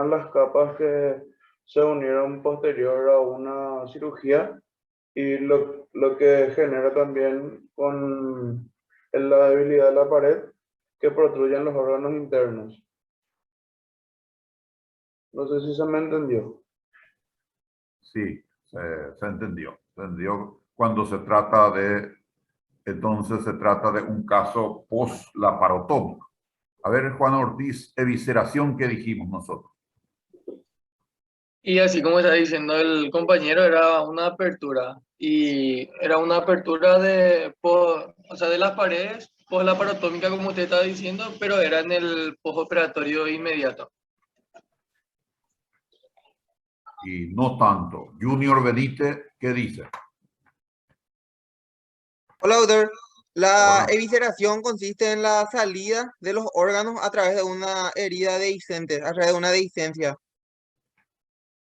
reparan las capas que se unieron posterior a una cirugía y lo que genera también con la debilidad de la pared que protruyen los órganos internos. No sé si se me entendió. Sí, se entendió. Se entendió cuando se trata de, entonces se trata de un caso post-laparotómico. A ver, Juan Ortiz, evisceración, ¿qué dijimos nosotros? Y así como está diciendo el compañero, era una apertura. Y era una apertura o sea, de las paredes post-laparotómica, como usted estaba diciendo, pero era en el postoperatorio inmediato. Y no tanto. Junior Benítez, ¿qué dice? Hola, doctor. La Hola. evisceración consiste en la salida de los órganos a través de una herida dehiscente, a través de una dehiscencia.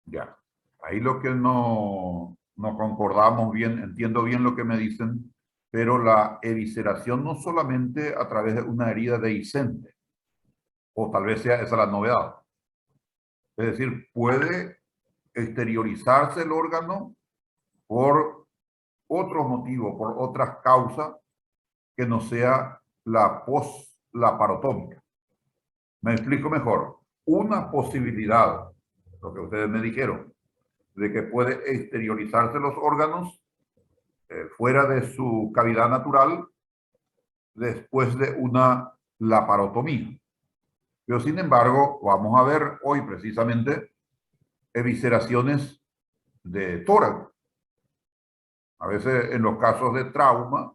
Ya. Ahí lo que no concordamos bien, entiendo bien lo que me dicen, pero la evisceración no solamente a través de una herida dehiscente, o tal vez sea esa la novedad. Es decir, puede exteriorizarse el órgano por otros motivos, por otras causas que no sea la post-laparotómica. Me explico mejor. Una posibilidad, lo que ustedes me dijeron, de que puede exteriorizarse los órganos fuera de su cavidad natural después de una laparotomía. Pero sin embargo, vamos a ver hoy precisamente evisceraciones de tórax. A veces en los casos de trauma,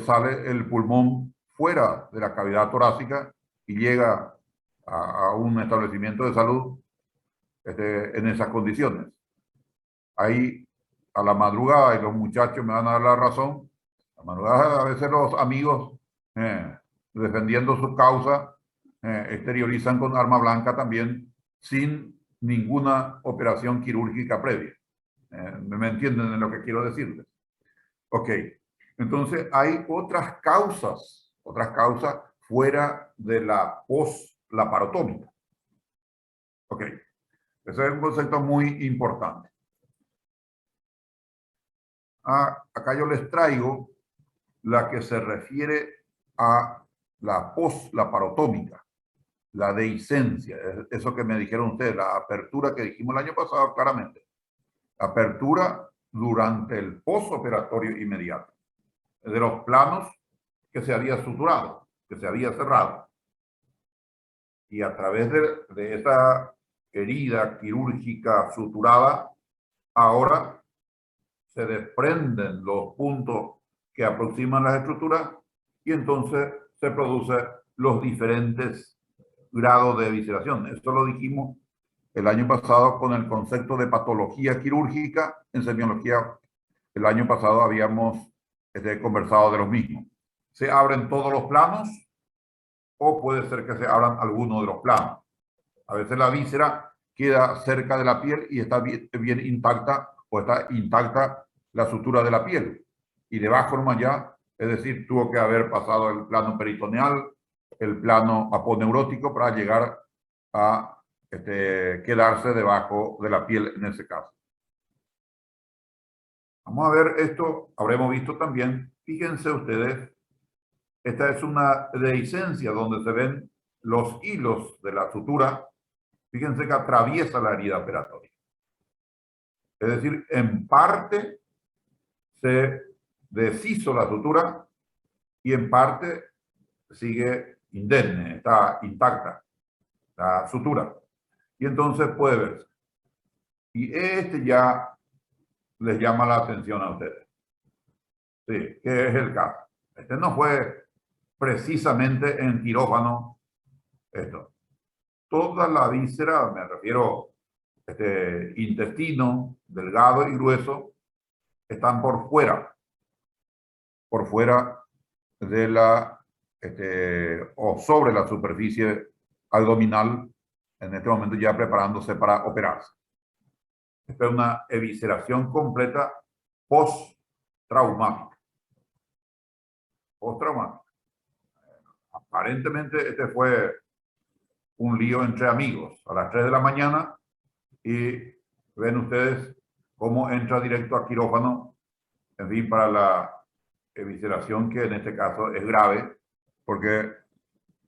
sale el pulmón fuera de la cavidad torácica y llega a un establecimiento de salud en esas condiciones. Ahí a la madrugada, y los muchachos me van a dar la razón, a la madrugada a veces los amigos defendiendo su causa exteriorizan con arma blanca también sin ninguna operación quirúrgica previa. ¿Me entienden en lo que quiero decirles? Ok, entonces hay otras causas fuera de la post-laparotómica. Ok, ese es un concepto muy importante. Acá yo les traigo la que se refiere a la post-laparotómica, la dehiscencia, eso que me dijeron ustedes, la apertura que dijimos el año pasado claramente. Apertura durante el postoperatorio inmediato, de los planos que se había suturado, que se había cerrado. Y a través de esa herida quirúrgica suturada, ahora se desprenden los puntos que aproximan las estructuras y entonces se producen los diferentes grados de evisceración. Esto lo dijimos el año pasado con el concepto de patología quirúrgica. En semiología, el año pasado habíamos conversado de los mismos. Se abren todos los planos o puede ser que se abran algunos de los planos. A veces la víscera queda cerca de la piel y está bien intacta o está intacta la sutura de la piel. Y debajo nomás ya, es decir, tuvo que haber pasado el plano peritoneal, el plano aponeurótico para llegar a quedarse debajo de la piel en ese caso. Vamos a ver esto, habremos visto también, fíjense ustedes, esta es una dehiscencia donde se ven los hilos de la sutura. Fíjense que atraviesa la herida operatoria. Es decir, en parte se deshizo la sutura y en parte sigue indemne, está intacta la sutura. Y entonces puede verse. Y ya les llama la atención a ustedes. Sí, que es el caso. No fue precisamente en quirófano esto. Toda la víscera, me refiero intestino, delgado y grueso, están por fuera de la, o sobre la superficie abdominal, en este momento ya preparándose para operarse. Esta es una evisceración completa post-traumática. Post-traumática. Aparentemente fue un lío entre amigos a las 3 de la mañana y ven ustedes cómo entra directo a quirófano, en fin, para la evisceración, que en este caso es grave, porque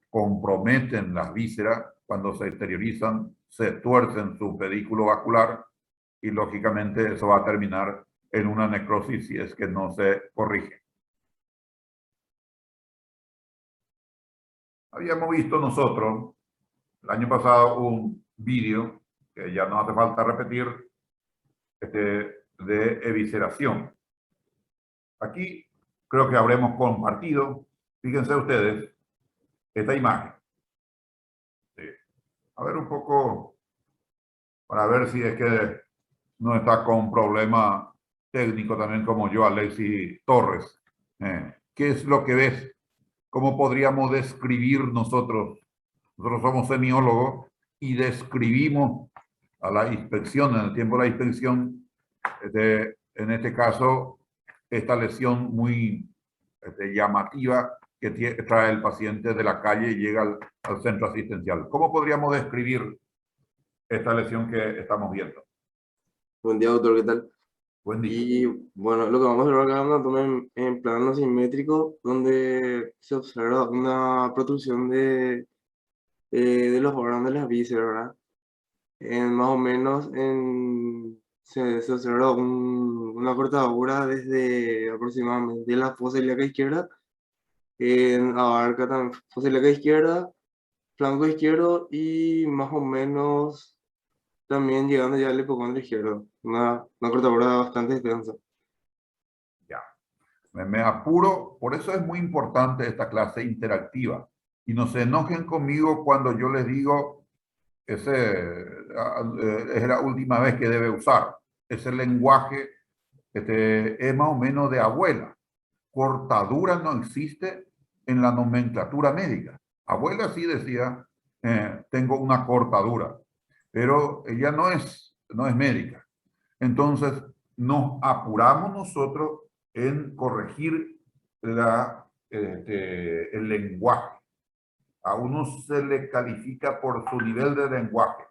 comprometen las vísceras cuando se exteriorizan, se tuercen su pedículo vascular y lógicamente eso va a terminar en una necrosis si es que no se corrige. Habíamos visto nosotros el año pasado un vídeo, que ya no hace falta repetir, de evisceración. Aquí creo que habremos compartido, fíjense ustedes, esta imagen. Sí. A ver un poco, para ver si es que no está con problema técnico también como yo, Alexis Torres. ¿Qué es lo que ves? ¿Cómo podríamos describir nosotros? Nosotros somos semiólogos y describimos a la inspección, en el tiempo de la inspección, en este caso, esta lesión muy llamativa que trae el paciente de la calle y llega al centro asistencial. ¿Cómo podríamos describir esta lesión que estamos viendo? Buen día, doctor, ¿qué tal? Buen día. Y bueno, lo que vamos a ver acá es un abdomen en plano simétrico, donde se observa una protrusión de los órganos de las vísceras, ¿verdad? Más o menos se observa una cortadura desde aproximadamente la fosa ilíaca izquierda, abarca también fosa ilíaca izquierda, flanco izquierdo y más o menos también llegando ya al hipocondrio izquierdo. Una cortadura bastante extensa. Ya. Me apuro, por eso es muy importante esta clase interactiva. Y no se enojen conmigo cuando yo les digo, es la última vez que debe usar. Ese lenguaje es más o menos de abuela. Cortadura no existe en la nomenclatura médica. Abuela sí decía, tengo una cortadura, pero ella no es médica. Entonces, nos apuramos nosotros en corregir el lenguaje. A uno se le califica por su nivel de lenguaje.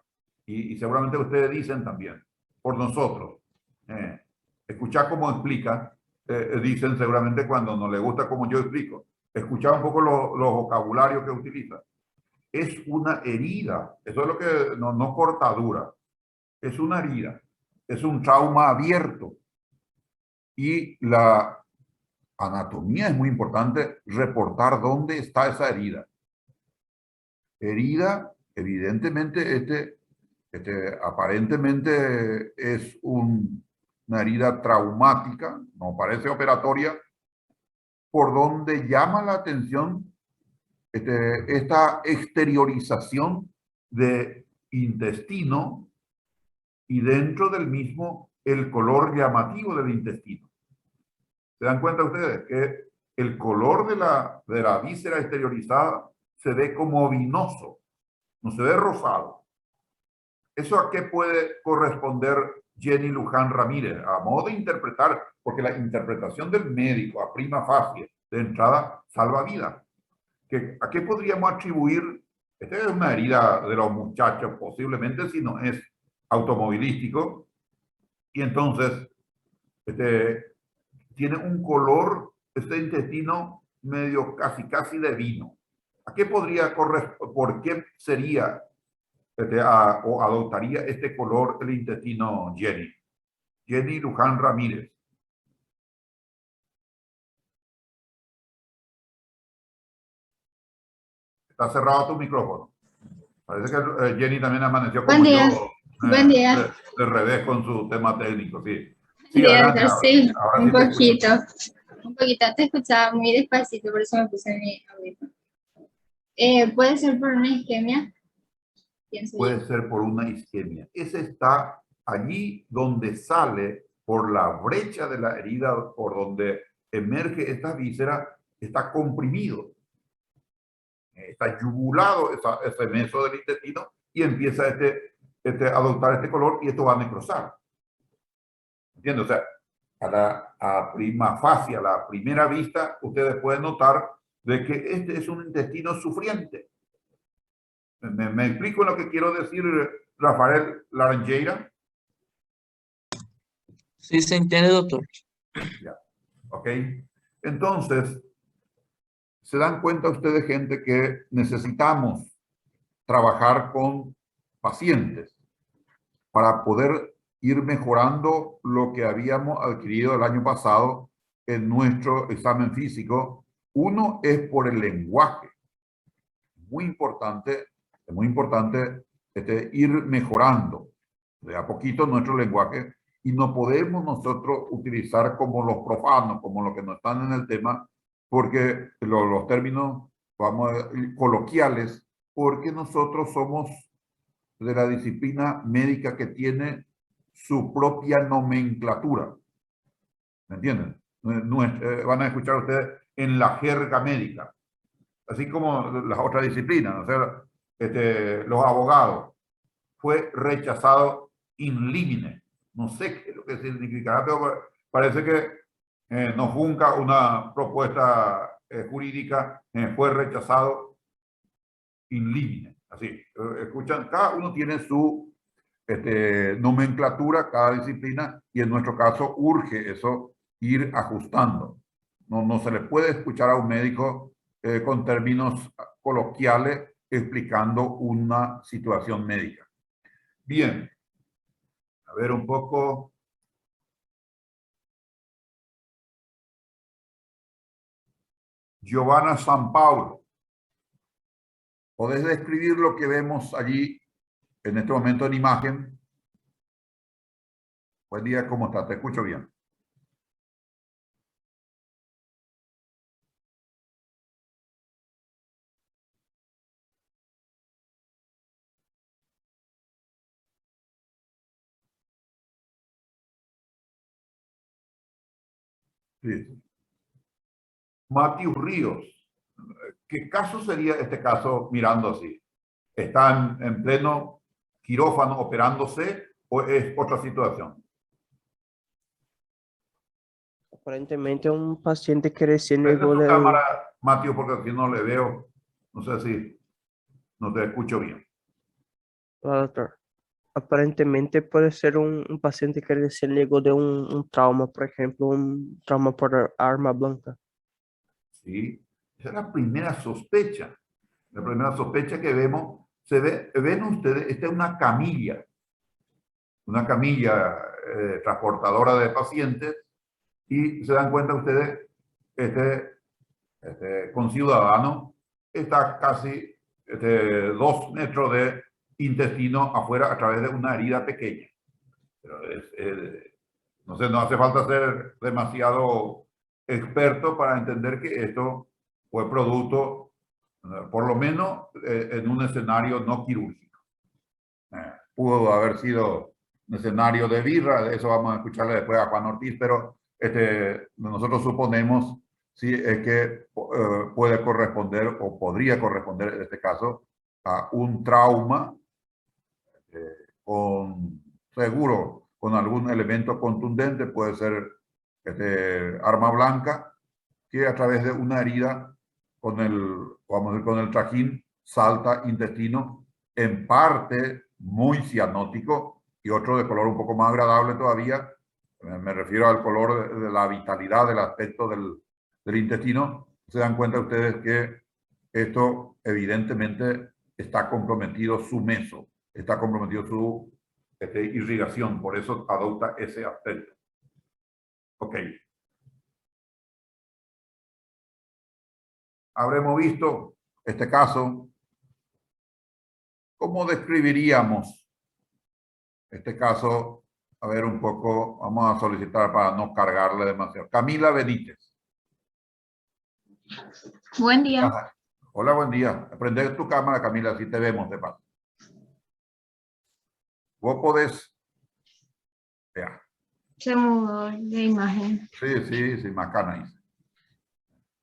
Y seguramente ustedes dicen también, por nosotros. Escuchar cómo explica, dicen seguramente cuando no le gusta como yo explico. Escuchar un poco los vocabularios que utiliza. Es una herida, eso es lo que, no cortadura, es una herida, es un trauma abierto. Y la anatomía es muy importante, reportar dónde está esa herida. Herida, evidentemente, aparentemente es una herida traumática, no parece operatoria, por donde llama la atención esta exteriorización de intestino y dentro del mismo el color llamativo del intestino. ¿Se dan cuenta ustedes que el color de la víscera exteriorizada se ve como vinoso, no se ve rosado? ¿Eso a qué puede corresponder Jenny Luján Ramírez? A modo de interpretar, porque la interpretación del médico a prima facie de entrada salva vidas. ¿A qué podríamos atribuir? Esta es una herida de los muchachos, posiblemente, si no es automovilístico, y entonces tiene un color, este intestino medio casi de vino. ¿A qué podría corresponder? ¿Por qué sería o adoptaría este color el intestino Jenny? Jenny Luján Ramírez. Está cerrado tu micrófono. Parece que Jenny también amaneció como yo. Buen día. De revés con su tema técnico, sí. Sí, adelante, sí, ahora un sí te poquito. escucho. Un poquito, te escuchaba muy despacito, por eso me puse mi audífono. ¿Puede ser por una isquemia? Pienso yo. Puede ser por una isquemia. Ese está allí donde sale por la brecha de la herida, por donde emerge esta víscera, está comprimido. Está yugulado ese meso del intestino y empieza a adoptar este color y esto va a necrosar. ¿Entiendes? O sea, a prima facie, a la primera vista, ustedes pueden notar de que este es un intestino sufriente. ¿Me explico lo que quiero decir, Rafael Laranjeira? Sí, se entiende, doctor. Ya, ok. Entonces, se dan cuenta ustedes, gente, que necesitamos trabajar con pacientes para poder ir mejorando lo que habíamos adquirido el año pasado en nuestro examen físico. Uno es por el lenguaje. Es muy importante ir mejorando de a poquito nuestro lenguaje, y no podemos nosotros utilizar como los profanos, como los que no están en el tema, porque los términos, vamos a decir, coloquiales, porque nosotros somos de la disciplina médica que tiene su propia nomenclatura. ¿Me entienden? Van a escuchar ustedes en la jerga médica, así como las otras disciplinas. O sea, los abogados, fue rechazado in limine. No sé qué es lo que significa, pero parece que no funca una propuesta jurídica, fue rechazado in limine. Así, escuchan, cada uno tiene su nomenclatura, cada disciplina, y en nuestro caso urge eso, ir ajustando. No se le puede escuchar a un médico con términos coloquiales explicando una situación médica. Bien, a ver un poco. Giovanna San Paulo. ¿Podés describir lo que vemos allí en este momento en imagen? Buen día, ¿cómo estás? Te escucho bien. Sí. Matius Ríos. ¿Qué caso sería este caso mirando así? ¿Están en pleno quirófano operándose o es otra situación? Aparentemente un paciente que recién Prende llegó tu del... cámara, Matius, porque aquí no le veo. No sé si no te escucho bien. Ah, doctor. Aparentemente puede ser un paciente que recién llegó de un trauma, por ejemplo, un trauma por arma blanca. ¿Sí? Esa es la primera sospecha. La primera sospecha que vemos, ven ustedes, esta es una camilla transportadora de pacientes, y se dan cuenta ustedes, conciudadano está casi 2 metros de intestino afuera a través de una herida pequeña. Pero no sé, no hace falta ser demasiado experto para entender que esto fue producto, por lo menos, en un escenario no quirúrgico. Pudo haber sido un escenario de birra, de eso vamos a escucharle después a Juan Ortiz, pero nosotros suponemos sí, es que puede corresponder o podría corresponder en este caso a un trauma seguro con algún elemento contundente, puede ser arma blanca, que a través de una herida con el trajín salta intestino, en parte muy cianótico y otro de color un poco más agradable todavía. Me refiero al color de la vitalidad del aspecto del intestino. Se dan cuenta ustedes que esto evidentemente está comprometido su meso, está comprometido su irrigación, por eso adopta ese aspecto. Ok. Habremos visto este caso. ¿Cómo describiríamos este caso? A ver un poco, vamos a solicitar para no cargarle demasiado. Camila Benítez. Buen día. Ajá. Hola, buen día. Prende tu cámara, Camila, así te vemos de paso. Vos podés... Ya. Se mudó de imagen. Sí, macana dice.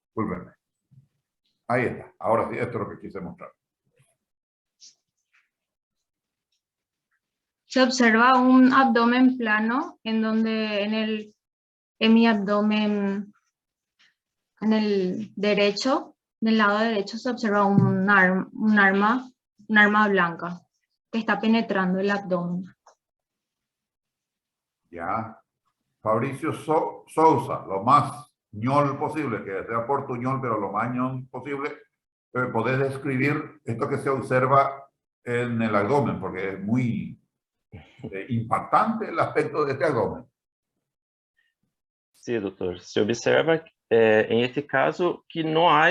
Discúlpenme. Ahí está. Ahora sí, esto es lo que quise mostrar. Se observa un abdomen plano en donde en mi abdomen, en el derecho, del lado derecho se observa un arma un arma blanca que está penetrando el abdomen. Ya. Fabricio Sousa, lo más ñol posible, que sea portuñol, pero lo más ñol posible, podés describir esto que se observa en el abdomen, porque es muy impactante el aspecto de este abdomen. Sim, doutor. Se observa, em este caso, que não há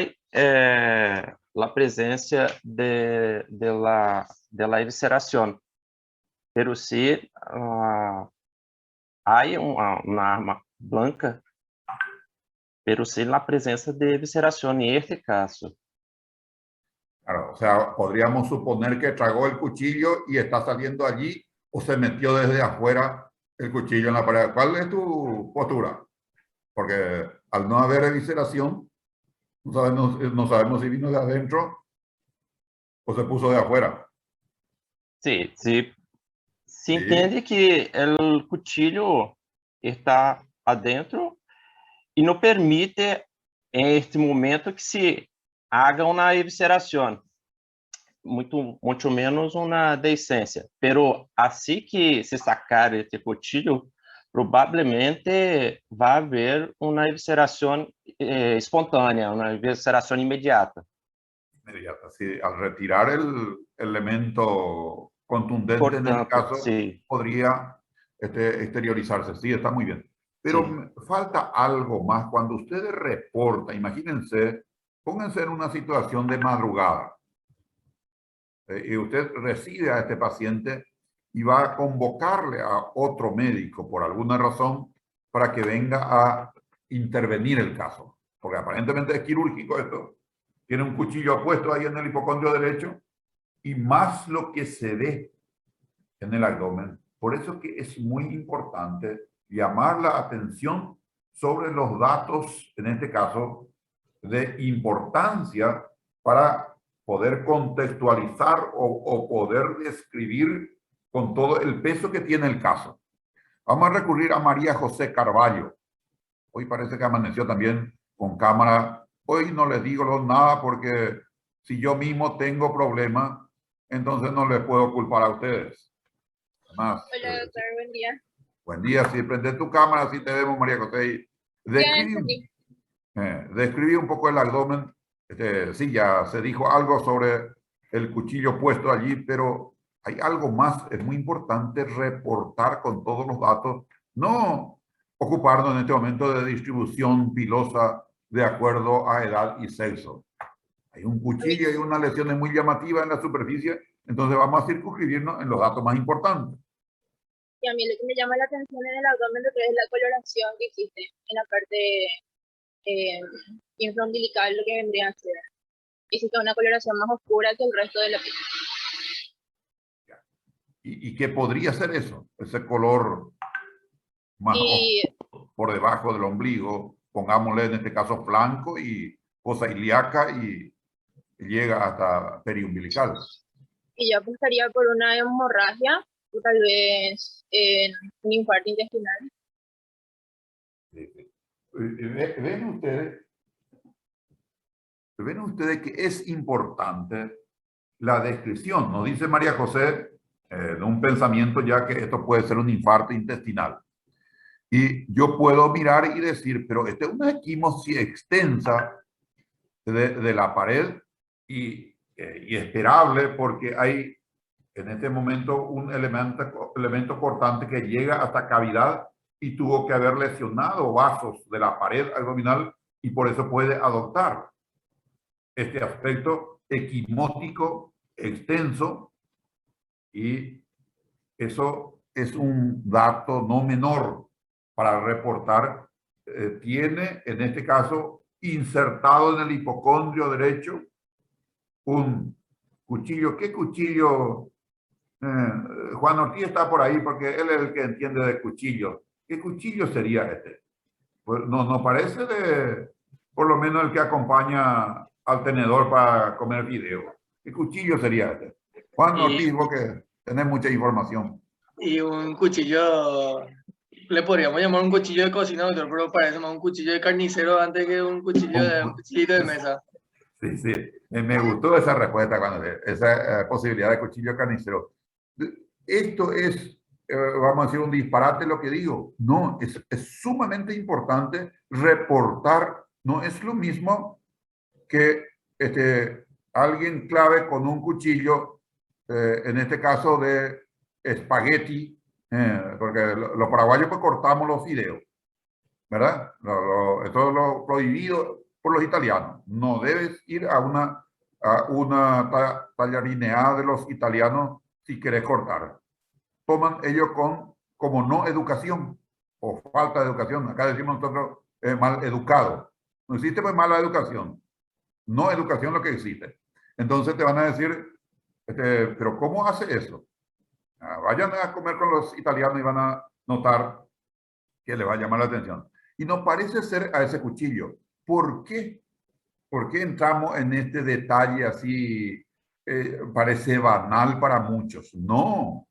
a presença de la evisceração, pero sí há uma arma blanca, pero sí la presença de evisceração em este caso. Claro, o sea, podríamos suponer que tragó el cuchillo y está saliendo allí o se metió desde afuera el cuchillo en la pared. ¿Cuál es tu postura? Porque al no haber evisceración, no sabemos si vino de adentro o se puso de afuera. Sim, se Sí. entende que o cuchillo está adentro e não permite, em este momento, que se haga uma evisceração, muito menos uma deiscência. Pero assim que se sacar este cuchillo, provavelmente vai haver uma evisceração espontânea, uma evisceração imediata. Inmediata. Sí, al retirar el elemento contundente Por en el tanto, caso, sí. podría exteriorizarse. Sí, está muy bien. Pero Sí. falta algo más. Cuando ustedes reportan, imagínense, pónganse en una situación de madrugada. Y usted recibe a este paciente y va a convocarle a otro médico por alguna razón para que venga a intervenir el caso. Porque aparentemente es quirúrgico esto. Tiene un cuchillo puesto ahí en el hipocondrio derecho y más lo que se ve en el abdomen. Por eso que es muy importante llamar la atención sobre los datos, en este caso, de importancia para poder contextualizar o poder describir con todo el peso que tiene el caso. Vamos a recurrir a María José Carballo. Hoy parece que amaneció también con cámara. Hoy no les digo nada porque si yo mismo tengo problemas, entonces no les puedo culpar a ustedes. Además, Hola, doctor, buen día. Buen día, si prendes tu cámara, si te vemos, María José. Describí un poco el abdomen. Sí, ya se dijo algo sobre el cuchillo puesto allí, pero hay algo más. Es muy importante reportar con todos los datos, no ocuparnos en este momento de distribución pilosa de acuerdo a edad y sexo. Hay un cuchillo y una lesión muy llamativa en la superficie, entonces vamos a circunscribirnos en los datos más importantes. Y a mí lo que me llama la atención en el abdomen es la coloración que existe en la parte infraumbilical, lo que vendría a ser. Existe una coloración más oscura que el resto de la piel. ¿Y qué podría ser eso? Ese color más oscuro por debajo del ombligo, pongámosle en este caso flanco y fosa ilíaca y llega hasta periumbilical. Y yo apostaría por una hemorragia o tal vez un infarto intestinal. ¿Ven ustedes que es importante la descripción? Nos dice María José de un pensamiento ya que esto puede ser un infarto intestinal. Y yo puedo mirar y decir, pero esta es una equimosis extensa de la pared y esperable porque hay en este momento un elemento cortante que llega hasta cavidad y tuvo que haber lesionado vasos de la pared abdominal y por eso puede adoptar este aspecto equimótico extenso y eso es un dato no menor para reportar. Tiene en este caso insertado en el hipocondrio derecho un cuchillo. ¿Qué cuchillo? Juan Ortiz está por ahí porque él es el que entiende de cuchillos. ¿Qué cuchillo sería este? Pues nos parece de, por lo menos el que acompaña al tenedor para comer fideo. ¿Qué cuchillo sería este? Juan Ortiz, vos que tenés mucha información. Y un cuchillo, le podríamos llamar un cuchillo de cocina, doctor, pero parece más un cuchillo de carnicero antes que un cuchillo un cuchillito de mesa. Sí, sí. Me gustó esa respuesta, cuando esa posibilidad de cuchillo carnicero. Esto es, vamos a decir, un disparate lo que digo. No, es sumamente importante reportar. No es lo mismo que alguien clave con un cuchillo, en este caso de espagueti, porque los paraguayos pues cortamos los fideos, ¿verdad? Esto es lo prohibido por los italianos. No debes ir a una tallarineada de los italianos si quieres cortar. Toman ellos como no educación o falta de educación. Acá decimos nosotros mal educado. No existe pues mala educación. No educación lo que existe. Entonces te van a decir, pero ¿cómo hace eso? Vayan a comer con los italianos y van a notar que les va a llamar la atención. Y nos parece ser a ese cuchillo. ¿Por qué? ¿Por qué entramos en este detalle así? Parece banal para muchos. No.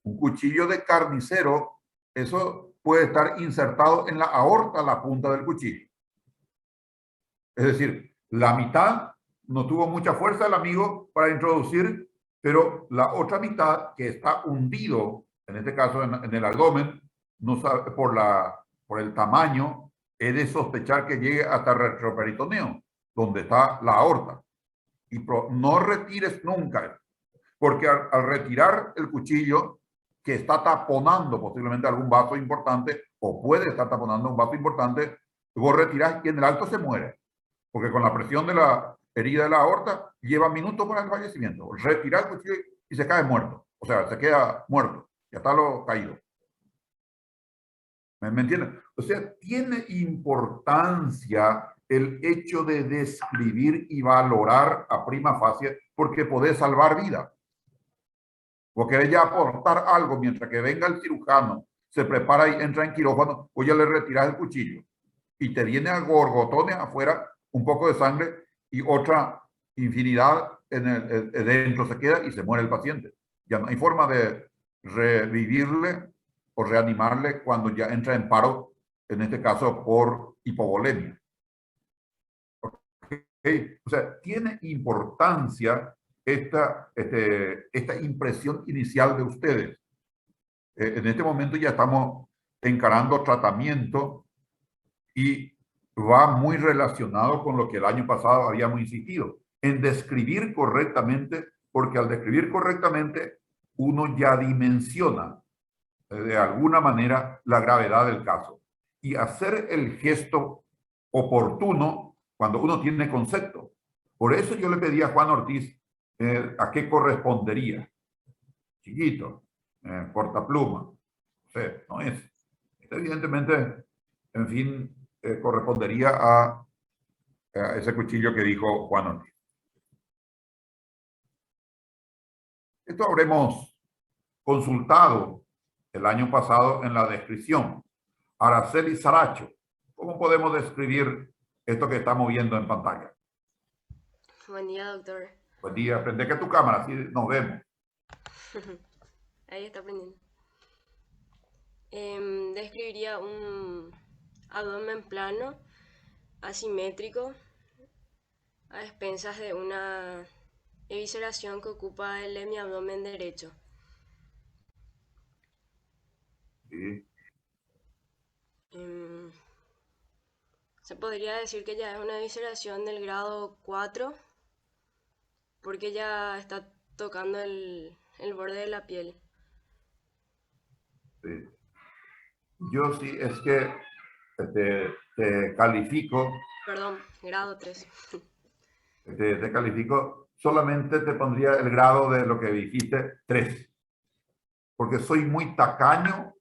Un cuchillo de carnicero, eso puede estar insertado en la aorta, la punta del cuchillo. Es decir, la mitad no tuvo mucha fuerza el amigo para introducir, pero la otra mitad que está hundido, en este caso en el abdomen, no sabe, por el tamaño, es de sospechar que llegue hasta el retroperitoneo, donde está la aorta. Y no retires nunca, porque al retirar el cuchillo que está taponando posiblemente algún vaso importante, o puede estar taponando un vaso importante, vos retirás y en el alto se muere. Porque con la presión de la herida de la aorta lleva minutos para el fallecimiento. Retirar el cuchillo y se cae muerto. O sea, se queda muerto. Ya está lo caído. ¿Me entienden? O sea, tiene importancia el hecho de describir y valorar a prima facie, porque podés salvar vida. Vos querés ya aportar algo mientras que venga el cirujano, se prepara y entra en quirófano, o ya le retiras el cuchillo y te viene a gorgotones afuera, un poco de sangre y otra infinidad dentro se queda y se muere el paciente. Ya no hay forma de revivirle o reanimarle cuando ya entra en paro, en este caso por hipovolemia. ¿Okay? O sea, tiene importancia esta impresión inicial de ustedes. En este momento ya estamos encarando tratamiento y va muy relacionado con lo que el año pasado habíamos insistido, en describir correctamente, porque al describir correctamente uno ya dimensiona de alguna manera la gravedad del caso y hacer el gesto oportuno cuando uno tiene concepto. Por eso yo le pedí a Juan Ortiz a qué correspondería. Chiquito, cortapluma. Sí, no es. Evidentemente, en fin, correspondería a ese cuchillo que dijo Juan Ortiz. Esto habremos consultado el año pasado en la descripción. Araceli Saracho, ¿cómo podemos describir esto que estamos viendo en pantalla? Buen día, doctor. Buen día, prende que tu cámara, así nos vemos. Ahí está prendiendo. Describiría un abdomen plano, asimétrico, a expensas de una evisceración que ocupa el hemiabdomen derecho. Sí. Se podría decir que ya es una evisceración del grado 4, porque ya está tocando el borde de la piel. Sí. Yo sí, es que te califico. Perdón, grado 3. Te califico, solamente te pondría el grado de lo que dijiste, 3. Porque soy muy tacaño,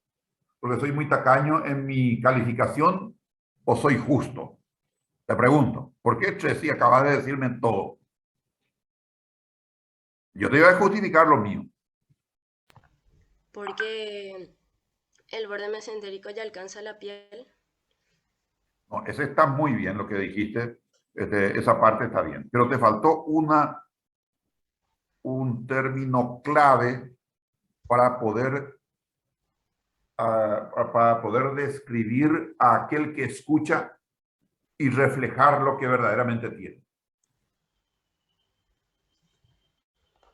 en mi calificación, o soy justo. Te pregunto, ¿por qué 3 si acabas de decirme todo? Yo te iba a justificar lo mío. Porque el borde mesentérico ya alcanza la piel. No, ese está muy bien lo que dijiste, esa parte está bien, pero te faltó un término clave para poder describir a aquel que escucha y reflejar lo que verdaderamente tiene.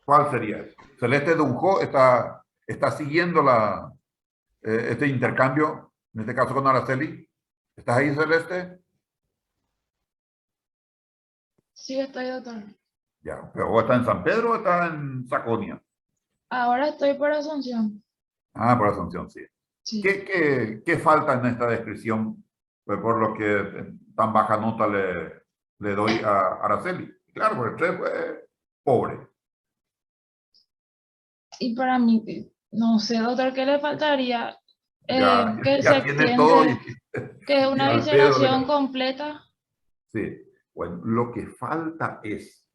¿Cuál sería eso? Celeste Dunjó está siguiendo este intercambio, en este caso con Araceli. ¿Estás ahí, Celeste? Sí, estoy, doctor. Ya, pero ¿vos estás en San Pedro o estás en Saconia? Ahora estoy por Asunción. Ah, por Asunción, sí. Sí. ¿Qué falta en esta descripción? Pues por lo que tan baja nota le doy a Araceli. Claro, porque usted fue pobre. Y para mí, no sé, doctor, ¿qué le faltaría? Ya, Que ya se tiene todo extiende, que es y una al pedo visceración completa. Sí, bueno, lo que falta es,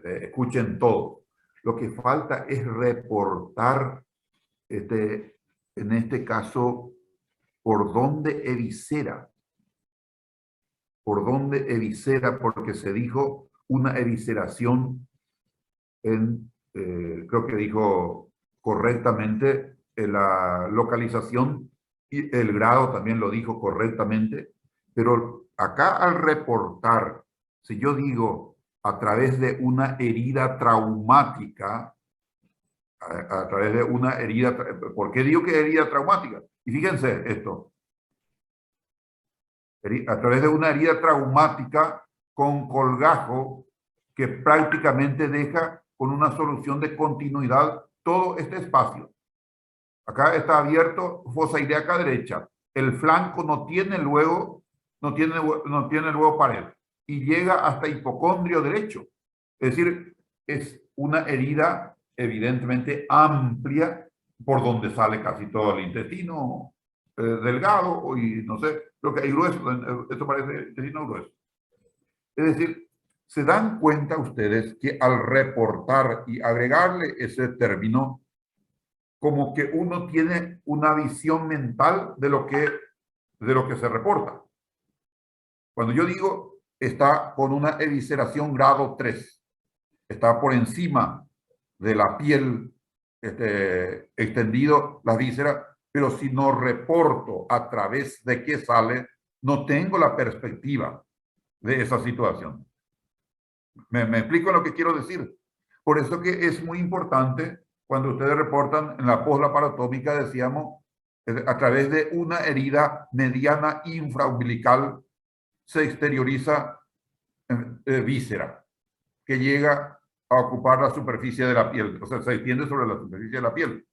escuchen todo, lo que falta es reportar, en este caso, por dónde eviscera, porque se dijo una evisceración creo que dijo correctamente la localización y el grado también lo dijo correctamente, pero acá al reportar, si yo digo a través de una herida traumática, a través de una herida, ¿por qué digo que herida traumática? Y fíjense esto, a través de una herida traumática con colgajo que prácticamente deja con una solución de continuidad todo este espacio. Acá está abierto fosa ilíaca derecha. El flanco no tiene luego pared y llega hasta hipocondrio derecho. Es decir, es una herida evidentemente amplia por donde sale casi todo el intestino delgado y no sé, lo que hay grueso, esto parece intestino grueso. Es decir, se dan cuenta ustedes que al reportar y agregarle ese término, como que uno tiene una visión mental de lo que se reporta. Cuando yo digo está con una evisceración grado 3, está por encima de la piel extendido la víscera, pero si no reporto a través de qué sale, no tengo la perspectiva de esa situación. ¿Me explico lo que quiero decir? Por eso que es muy importante cuando ustedes reportan en la poslaparotómica, decíamos, a través de una herida mediana infraumbilical se exterioriza víscera, que llega a ocupar la superficie de la piel, o sea, se extiende sobre la superficie de la piel.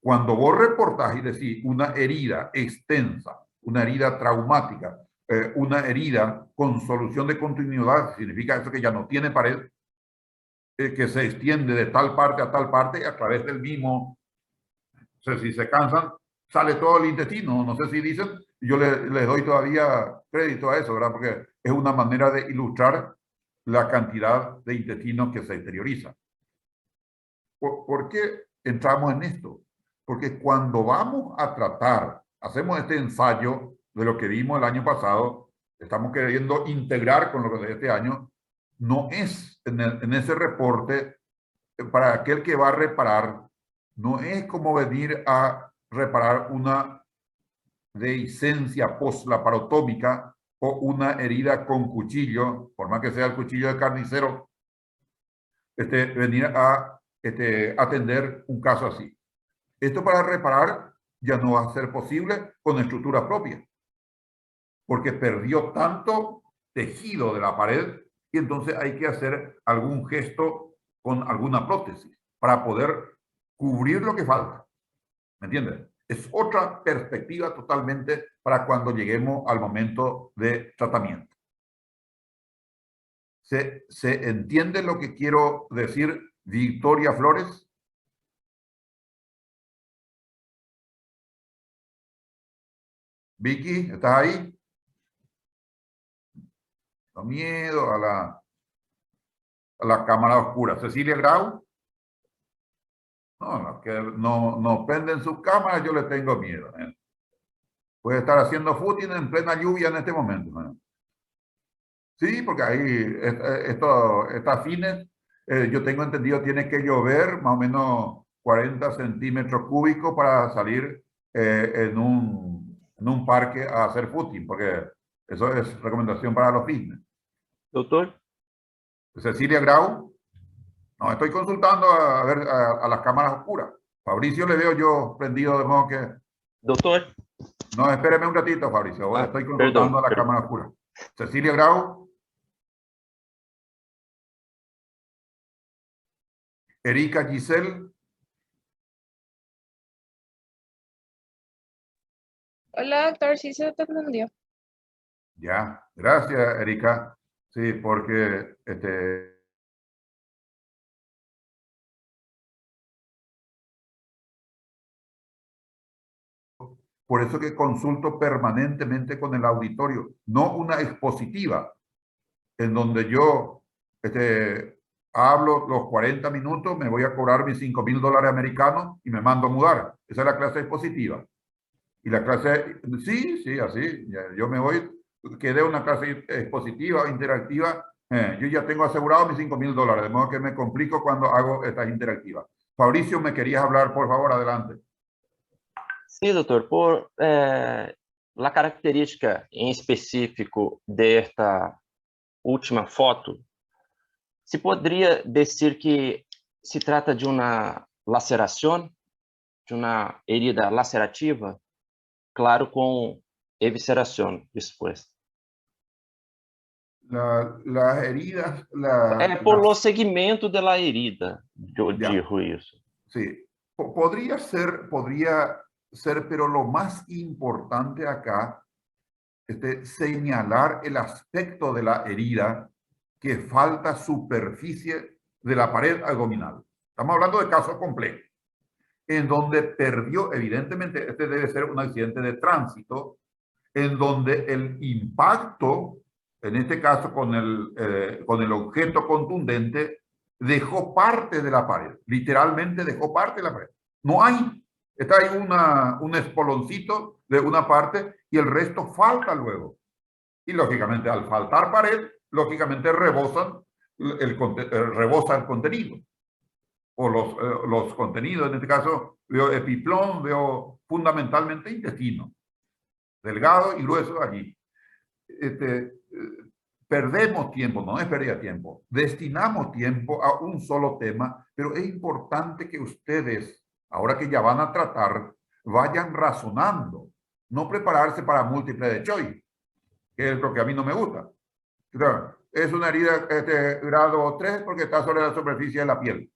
Cuando vos reportás y decís una herida extensa, una herida traumática, una herida con solución de continuidad, significa eso que ya no tiene pared, que se extiende de tal parte a tal parte a través del mismo. O sea, si se cansan, sale todo el intestino. No sé si dicen, yo les doy todavía crédito a eso, ¿verdad? Porque es una manera de ilustrar la cantidad de intestino que se exterioriza. ¿Por qué entramos en esto? Porque cuando vamos a tratar, hacemos este ensayo de lo que vimos el año pasado, estamos queriendo integrar con lo de este año, no es en ese reporte, para aquel que va a reparar, no es como venir a reparar una dehiscencia poslaparotómica o una herida con cuchillo, por más que sea el cuchillo de carnicero, venir a atender un caso así. Esto para reparar ya no va a ser posible con estructura propia, porque perdió tanto tejido de la pared y entonces hay que hacer algún gesto con alguna prótesis para poder cubrir lo que falta. ¿Me entiendes? Es otra perspectiva totalmente para cuando lleguemos al momento de tratamiento. ¿Se entiende lo que quiero decir, Victoria Flores? Vicky, ¿estás ahí? No miedo a la cámara oscura. Cecilia Grau. No, los que no prenden sus cámaras, yo les tengo miedo. Puede estar haciendo footing en plena lluvia en este momento. Sí, porque ahí estas fines, yo tengo entendido, tiene que llover más o menos 40 centímetros cúbicos para salir en un parque a hacer footing, porque eso es recomendación para los fitness. Doutor? Cecilia Grau, No, estoy consultando a ver a las cámaras oscuras. Fabricio le veo yo prendido, de modo que... Doutor? No, espéreme un ratito, Fabricio. Ah, Estoy consultando a la perdón. cámara oscura. Cecilia Grau. Erika Giselle. Hola, doctor, sí se te prendió. Ya, gracias, Erika. Sí, porque por eso que consulto permanentemente con el auditorio, no una expositiva, en donde yo hablo los 40 minutos, me voy a cobrar mis $5.000 americanos y me mando a mudar. Esa es la clase expositiva. Y la clase, sí, así, yo me voy, quedé una clase expositiva, interactiva, yo ya tengo asegurado mis $5.000, de modo que me complico cuando hago estas interactivas. Fabricio, ¿me querías hablar? Por favor, adelante. Sí, doutor, por la característica em específico desta última foto, se poderia dizer que se trata de uma laceração, de uma herida lacerativa, claro, com evisceração depois. Las heridas... por lo segmento de la herida, yo digo eso. Sí, podría ser, pero lo más importante acá señalar el aspecto de la herida, que falta superficie de la pared abdominal. Estamos hablando de casos complejos, en donde perdió, evidentemente, debe ser un accidente de tránsito, en donde el impacto, en este caso con el objeto contundente, dejó parte de la pared, literalmente dejó parte de la pared. No hay, está ahí un espoloncito de una parte y el resto falta luego. Y lógicamente al faltar pared, lógicamente rebosa el contenido. O los contenidos, en este caso veo epiplón, veo fundamentalmente intestino, delgado y grueso allí. Perdemos tiempo, no es pérdida de tiempo, destinamos tiempo a un solo tema, pero es importante que ustedes, ahora que ya van a tratar, vayan razonando, no prepararse para múltiple de choice, que es lo que a mí no me gusta. Claro, es una herida grado 3 porque está sobre la superficie de la piel.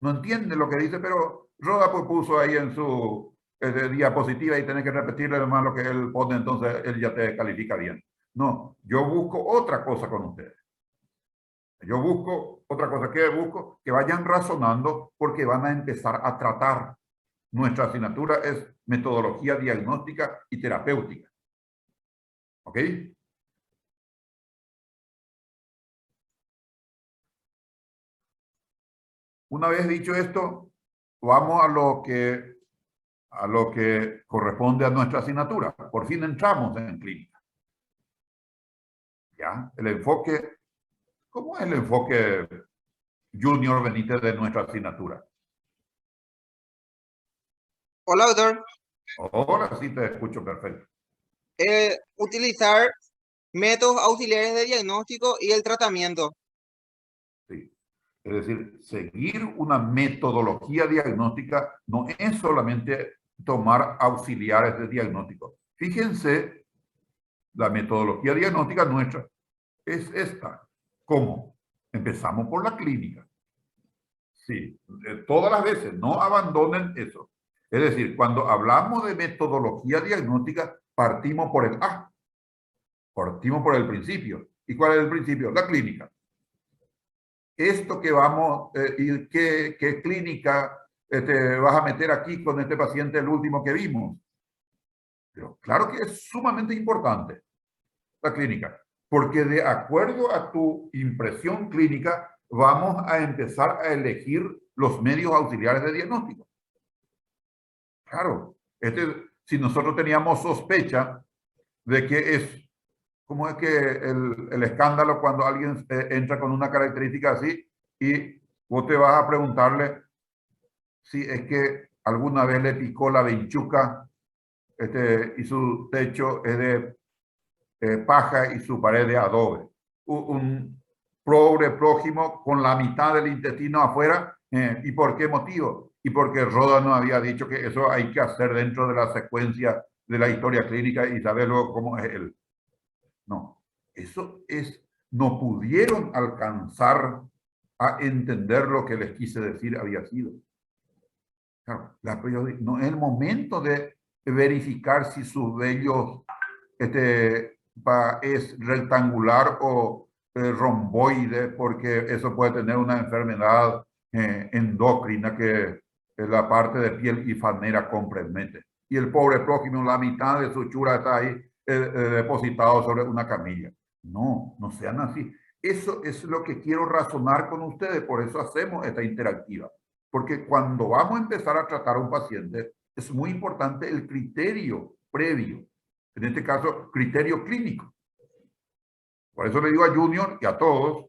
No entiende lo que dice, pero Roda pues puso ahí en su diapositiva y tiene que repetirle además lo que él pone, entonces él ya te califica bien. No, yo busco otra cosa con ustedes. Yo busco otra cosa. ¿Qué busco? Que vayan razonando porque van a empezar a tratar. Nuestra asignatura es metodología diagnóstica y terapéutica. ¿Ok? Una vez dicho esto, vamos a lo que corresponde a nuestra asignatura. Por fin entramos en clínica. ¿Ya? El enfoque, ¿cómo es el enfoque Junior Benítez de nuestra asignatura? Hola, doctor. Ahora sí te escucho perfecto. Utilizar métodos auxiliares de diagnóstico y el tratamiento. Sí. Es decir, seguir una metodología diagnóstica no es solamente tomar auxiliares de diagnóstico. Fíjense, la metodología diagnóstica nuestra es esta. ¿Cómo? Empezamos por la clínica. Sí, todas las veces, no abandonen eso. Es decir, cuando hablamos de metodología diagnóstica, partimos por el A. Partimos por el principio. ¿Y cuál es el principio? La clínica. Esto que vamos, y qué clínica vas a meter aquí con este paciente, el último que vimos. Pero claro que es sumamente importante la clínica, porque de acuerdo a tu impresión clínica, vamos a empezar a elegir los medios auxiliares de diagnóstico. Claro, si nosotros teníamos sospecha de que es, ¿cómo es que el escándalo cuando alguien entra con una característica así y vos te vas a preguntarle si es que alguna vez le picó la vinchuca y su techo es de paja y su pared de adobe? Un pobre prójimo con la mitad del intestino afuera. ¿Y por qué motivo? Y porque Roda nos había dicho que eso hay que hacer dentro de la secuencia de la historia clínica y saber luego cómo es él. No, eso es, no pudieron alcanzar a entender lo que les quise decir había sido. Claro, no es el momento de verificar si sus vellos es rectangular o romboide, porque eso puede tener una enfermedad endocrina que la parte de piel y fanera compromete. Y el pobre prójimo, la mitad de su chura está ahí depositado sobre una camilla. No, no sean así. Eso es lo que quiero razonar con ustedes, por eso hacemos esta interactiva. Porque cuando vamos a empezar a tratar a un paciente, es muy importante el criterio previo. En este caso, criterio clínico. Por eso le digo a Junior y a todos,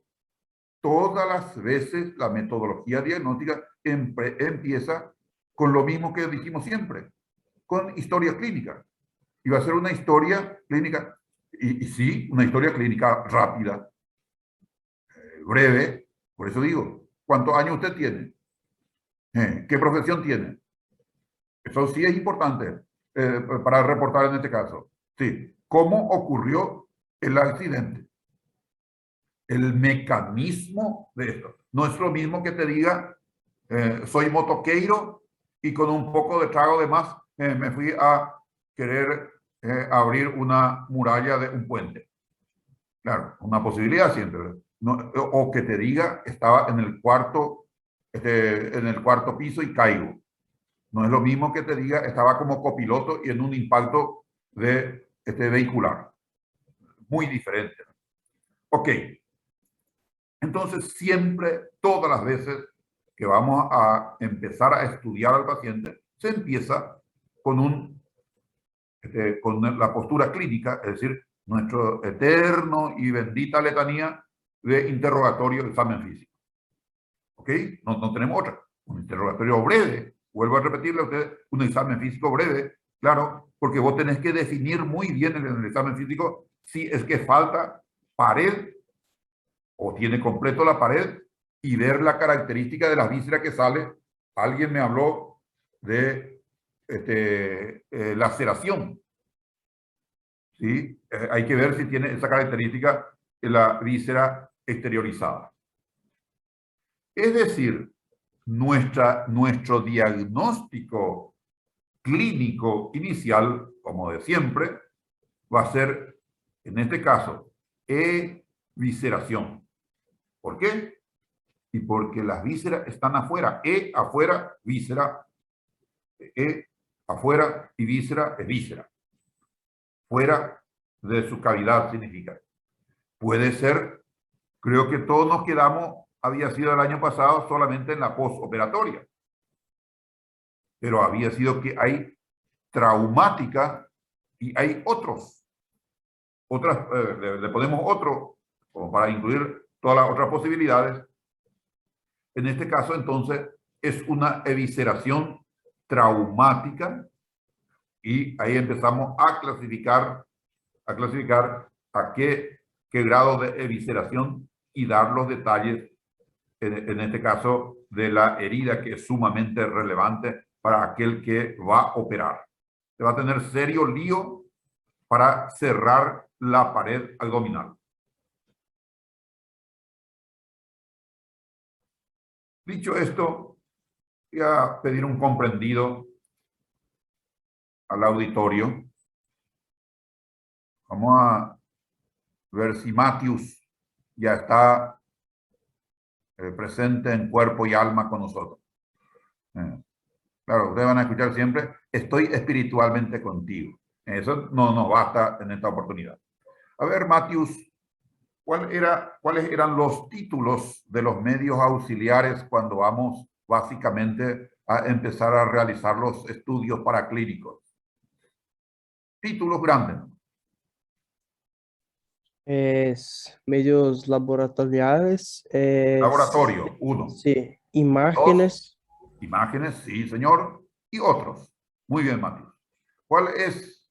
todas las veces la metodología diagnóstica empieza con lo mismo que dijimos siempre, con historia clínica. Y va a ser una historia clínica, y sí, una historia clínica rápida, breve. Por eso digo, ¿cuántos años usted tiene? ¿Qué profesión tiene? Eso sí es importante para reportar en este caso. Sí, ¿cómo ocurrió el accidente? El mecanismo de esto. No es lo mismo que te diga, soy motoqueiro y con un poco de trago de más me fui a querer abrir una muralla de un puente. Claro, una posibilidad siempre. No, o que te diga, estaba en el cuarto piso y caigo. No es lo mismo que te diga, estaba como copiloto y en un impacto de vehicular. Muy diferente. Ok. Entonces, siempre, todas las veces que vamos a empezar a estudiar al paciente, se empieza con la postura clínica, es decir, nuestro eterno y bendita letanía de interrogatorio, examen físico. ¿Ok? No tenemos otra. Un interrogatorio breve. Vuelvo a repetirle a usted, un examen físico breve, claro, porque vos tenés que definir muy bien en el examen físico si es que falta pared o tiene completo la pared y ver la característica de la víscera que sale. Alguien me habló de laceración. ¿Sí? Hay que ver si tiene esa característica en la víscera exteriorizada. Es decir, nuestro diagnóstico clínico inicial, como de siempre, va a ser, en este caso, evisceración. ¿Por qué? Y porque las vísceras están afuera. Afuera, víscera. Afuera y víscera es víscera. Fuera de su cavidad significa. Puede ser, creo que todos nos quedamos, había sido el año pasado solamente en la postoperatoria. Pero había sido que hay traumática y hay otras, le ponemos otro, como para incluir todas las otras posibilidades. En este caso, entonces, es una evisceración traumática y ahí empezamos a clasificar a qué grado de evisceración y dar los detalles, en este caso, de la herida, que es sumamente relevante para aquel que va a operar. Se va a tener serio lío para cerrar la pared abdominal. Dicho esto, voy a pedir un comprendido al auditorio. Vamos a ver si Matius ya está presente en cuerpo y alma con nosotros. Claro, ustedes van a escuchar siempre, estoy espiritualmente contigo. Eso no nos basta en esta oportunidad. A ver, Matius, ¿cuáles eran los títulos de los medios auxiliares cuando vamos básicamente a empezar a realizar los estudios paraclínicos? Títulos grandes. Medios laboratoriales. Laboratorio, uno. Sí, imágenes. Dos, imágenes, sí, señor. Y otros. Muy bien, Matius. ¿Cuál es,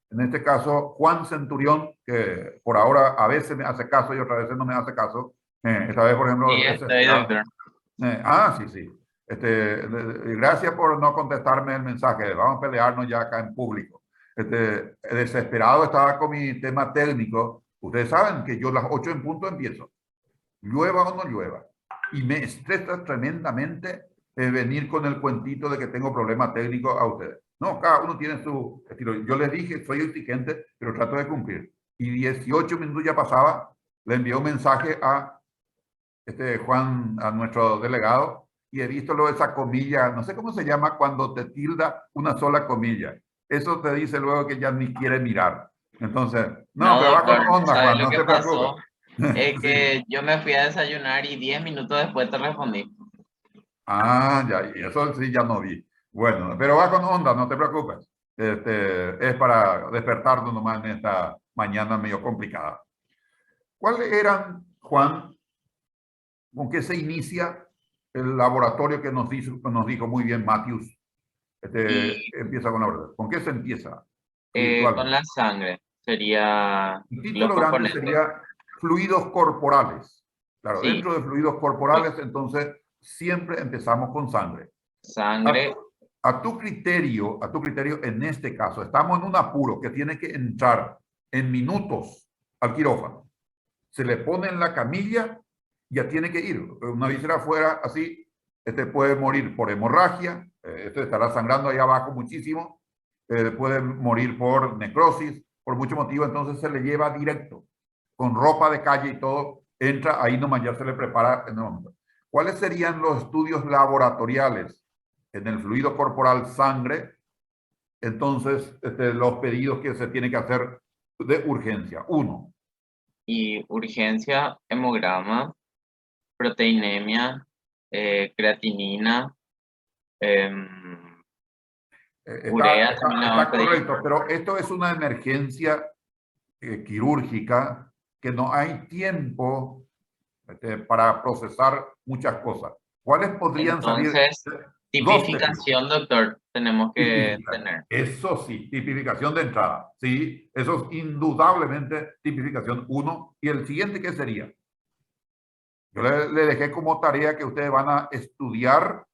en este caso, Juan Centurión, que por ahora a veces me hace caso y otras veces no me hace caso, Esta vez, por ejemplo, Sí, estoy, doctor. sí, sí. Gracias por no contestarme el mensaje. Vamos a pelearnos ya acá en público. Desesperado estaba con mi tema técnico. Ustedes saben que yo a las 8 en punto empiezo. Llueva o no llueva. Y me estresa tremendamente venir con el cuentito de que tengo problemas técnicos a ustedes. No, cada uno tiene su estilo. Yo les dije, soy exigente, pero trato de cumplir. Y 18 minutos ya pasaba, le envié un mensaje a Juan, a nuestro delegado, y he visto luego esa comilla, no sé cómo se llama cuando te tilda una sola comilla. Eso te dice luego que ya ni quiere mirar. Entonces, no, pero doctor, va con onda, ¿sabes Juan, lo no que se pasó? preocupe. Es que yo me fui a desayunar y 10 minutos después te respondí. Ya, y eso sí ya no vi. Bueno, pero va con onda, no te preocupes. Es para despertarnos nomás en esta mañana medio complicada. ¿Cuáles eran, Juan, con qué se inicia el laboratorio que nos dijo muy bien Matthews? Empieza con la verdad. ¿Con qué se empieza? Con la sangre. Sería El los título grande componentes. sería fluidos corporales. Claro, Sí. dentro de fluidos corporales, entonces, siempre empezamos con sangre. Sangre. A tu criterio, en este caso, estamos en un apuro que tiene que entrar en minutos al quirófano. Se le pone en la camilla, ya tiene que ir. Una víscera afuera, así, puede morir por hemorragia, estará sangrando ahí abajo muchísimo, puede morir por necrosis, por mucho motivo, entonces se le lleva directo, con ropa de calle y todo, entra, ahí nomás ya se le prepara en el momento. ¿Cuáles serían los estudios laboratoriales en el fluido corporal sangre? Entonces, los pedidos que se tiene que hacer de urgencia. 1. Y urgencia, hemograma, proteinemia, creatinina, urea. Está correcto, pero esto es una emergencia quirúrgica que no hay tiempo para procesar muchas cosas. ¿Cuáles podrían salir? Tipificación, doctor, tenemos que tener. Eso sí, tipificación de entrada. Sí, eso es indudablemente tipificación 1. ¿Y el siguiente qué sería? Yo le dejé como tarea que ustedes van a estudiar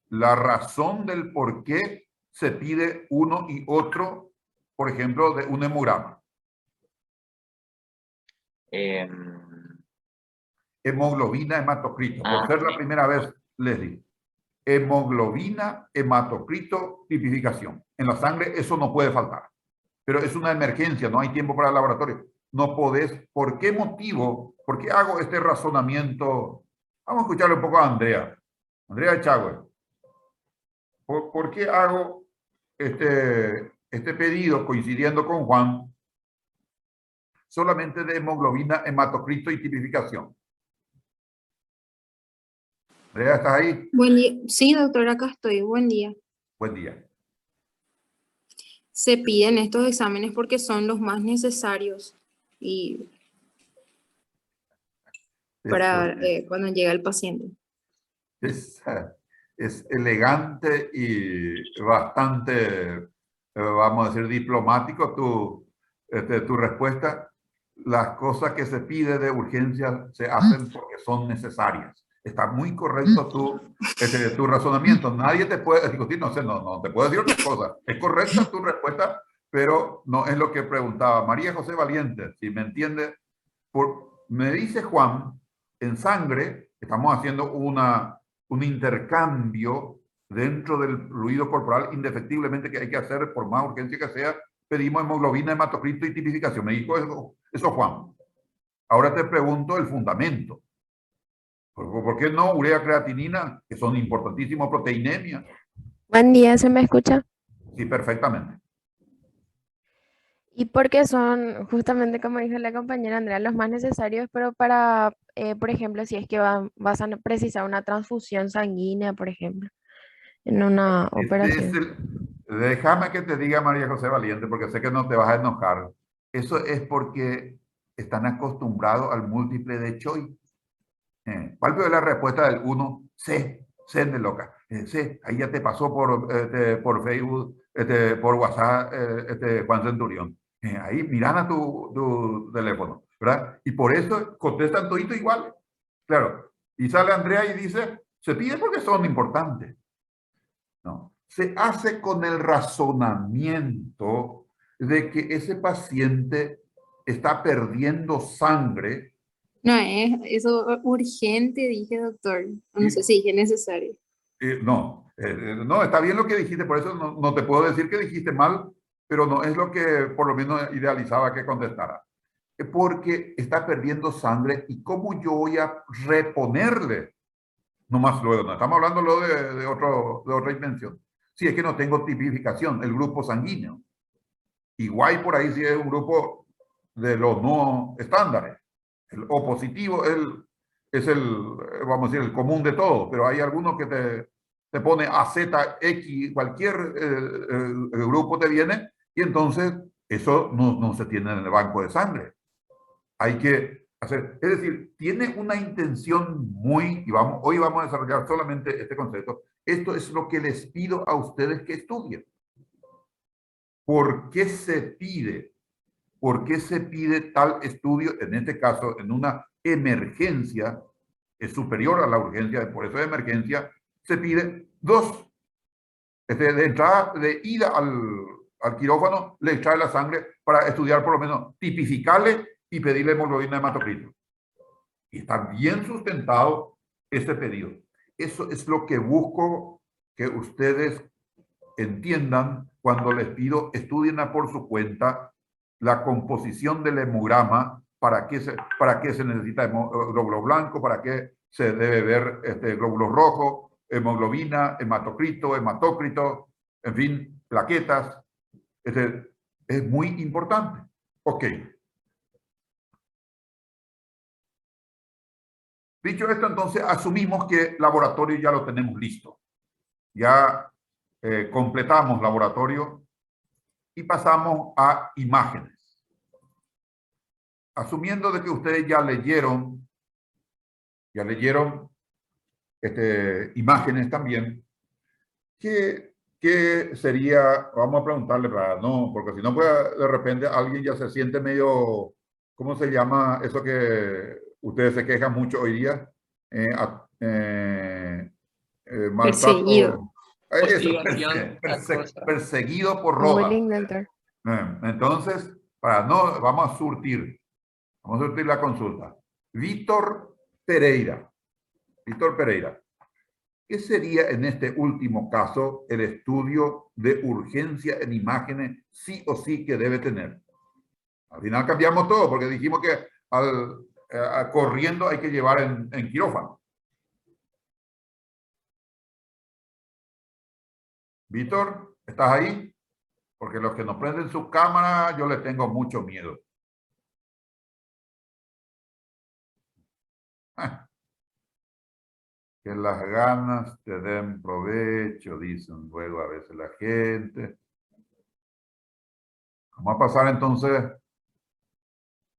la razón del por qué se pide uno y otro, por ejemplo, de un hemograma. Hemoglobina, hematocrito. Por ser la primera vez, Leslie. Hemoglobina, hematocrito, tipificación. En la sangre eso no puede faltar. Pero es una emergencia, no hay tiempo para el laboratorio. No podés. ¿Por qué motivo? ¿Por qué hago este razonamiento? Vamos a escucharle un poco a Andrea. Andrea Echagüe. ¿Por qué hago este pedido coincidiendo con Juan solamente de hemoglobina, hematocrito y tipificación? Andrea, ¿estás ahí? Buen día. Sí, doctor, acá estoy. Buen día. Buen día. Se piden estos exámenes porque son los más necesarios y para cuando llega el paciente. Es elegante y bastante, vamos a decir, diplomático tu respuesta. Las cosas que se pide de urgencia se hacen porque son necesarias. Está muy correcto tu razonamiento. Nadie te puede discutir, no sé, no te puedo decir otra cosa. Es correcta tu respuesta, pero no es lo que preguntaba. María José Valiente, si me entiende, me dice Juan, en sangre estamos haciendo un intercambio dentro del fluido corporal indefectiblemente que hay que hacer, por más urgencia que sea, pedimos hemoglobina, hematocrito y tipificación. Me dijo eso Juan. Ahora te pregunto el fundamento. ¿Por qué no urea, creatinina, que son importantísimos, proteinemia? Buen día, ¿se me escucha? Sí, perfectamente. Y porque son, justamente como dijo la compañera Andrea, los más necesarios, pero para, por ejemplo, si es que vas a precisar una transfusión sanguínea, por ejemplo, en una operación. Déjame que te diga, María José Valiente, porque sé que no te vas a enojar. Eso es porque están acostumbrados al múltiple de Choi. ¿Cuál fue la respuesta del 1? C de loca. C, ahí ya te pasó por Facebook, por WhatsApp, Juan Centurión. Ahí miran a tu teléfono, ¿verdad? Y por eso contestan todito igual. Claro. Y sale Andrea y dice, se pide porque son importantes. No. Se hace con el razonamiento de que ese paciente está perdiendo sangre. No es eso urgente, dije doctor. No sé si dije necesario. No, está bien lo que dijiste, por eso no te puedo decir que dijiste mal, pero no es lo que por lo menos idealizaba que contestara. Porque está perdiendo sangre y cómo yo voy a reponerle. No más luego, no estamos hablando luego de otra dimensión. Si es que no tengo tipificación, el grupo sanguíneo. Igual por ahí si es un grupo de los no estándares. El O positivo es vamos a decir, el común de todos, pero hay algunos que te pone AZ, X, cualquier grupo te viene, y entonces eso no se tiene en el banco de sangre. Hay que hacer, es decir, tiene una intención muy, y hoy vamos a desarrollar solamente este concepto. Esto es lo que les pido a ustedes que estudien. ¿Por qué se pide? ¿Por qué se pide tal estudio? En este caso, en una emergencia, es superior a la urgencia, por eso de emergencia, se pide 2. De entrada, de ida al quirófano, le extrae la sangre para estudiar por lo menos, tipificarle y pedirle hemoglobina hematocrito. Y está bien sustentado este pedido. Eso es lo que busco que ustedes entiendan cuando les pido estudien por su cuenta la composición del hemograma, para qué se necesita glóbulo blanco, para qué se debe ver glóbulo rojo, hemoglobina, hematocrito, hematócrito, en fin, plaquetas. Es muy importante. Ok. Dicho esto, entonces asumimos que laboratorio ya lo tenemos listo. Ya completamos laboratorio y pasamos a imágenes. Asumiendo de que ustedes ya leyeron imágenes también, ¿qué sería? Vamos a preguntarle para no, porque si no, pues de repente alguien ya se siente medio, ¿cómo se llama eso que ustedes se quejan mucho hoy día? Perseguido. Perseguido por rodas. Bullying, doctor. Entonces, vamos a surtir la consulta. Víctor Pereira. ¿Qué sería en este último caso el estudio de urgencia en imágenes sí o sí que debe tener? Al final cambiamos todo porque dijimos que corriendo hay que llevar en quirófano. Víctor, ¿estás ahí? Porque los que nos prenden su cámara, yo les tengo mucho miedo. Que las ganas te den provecho, dicen luego a veces la gente. Vamos a pasar entonces,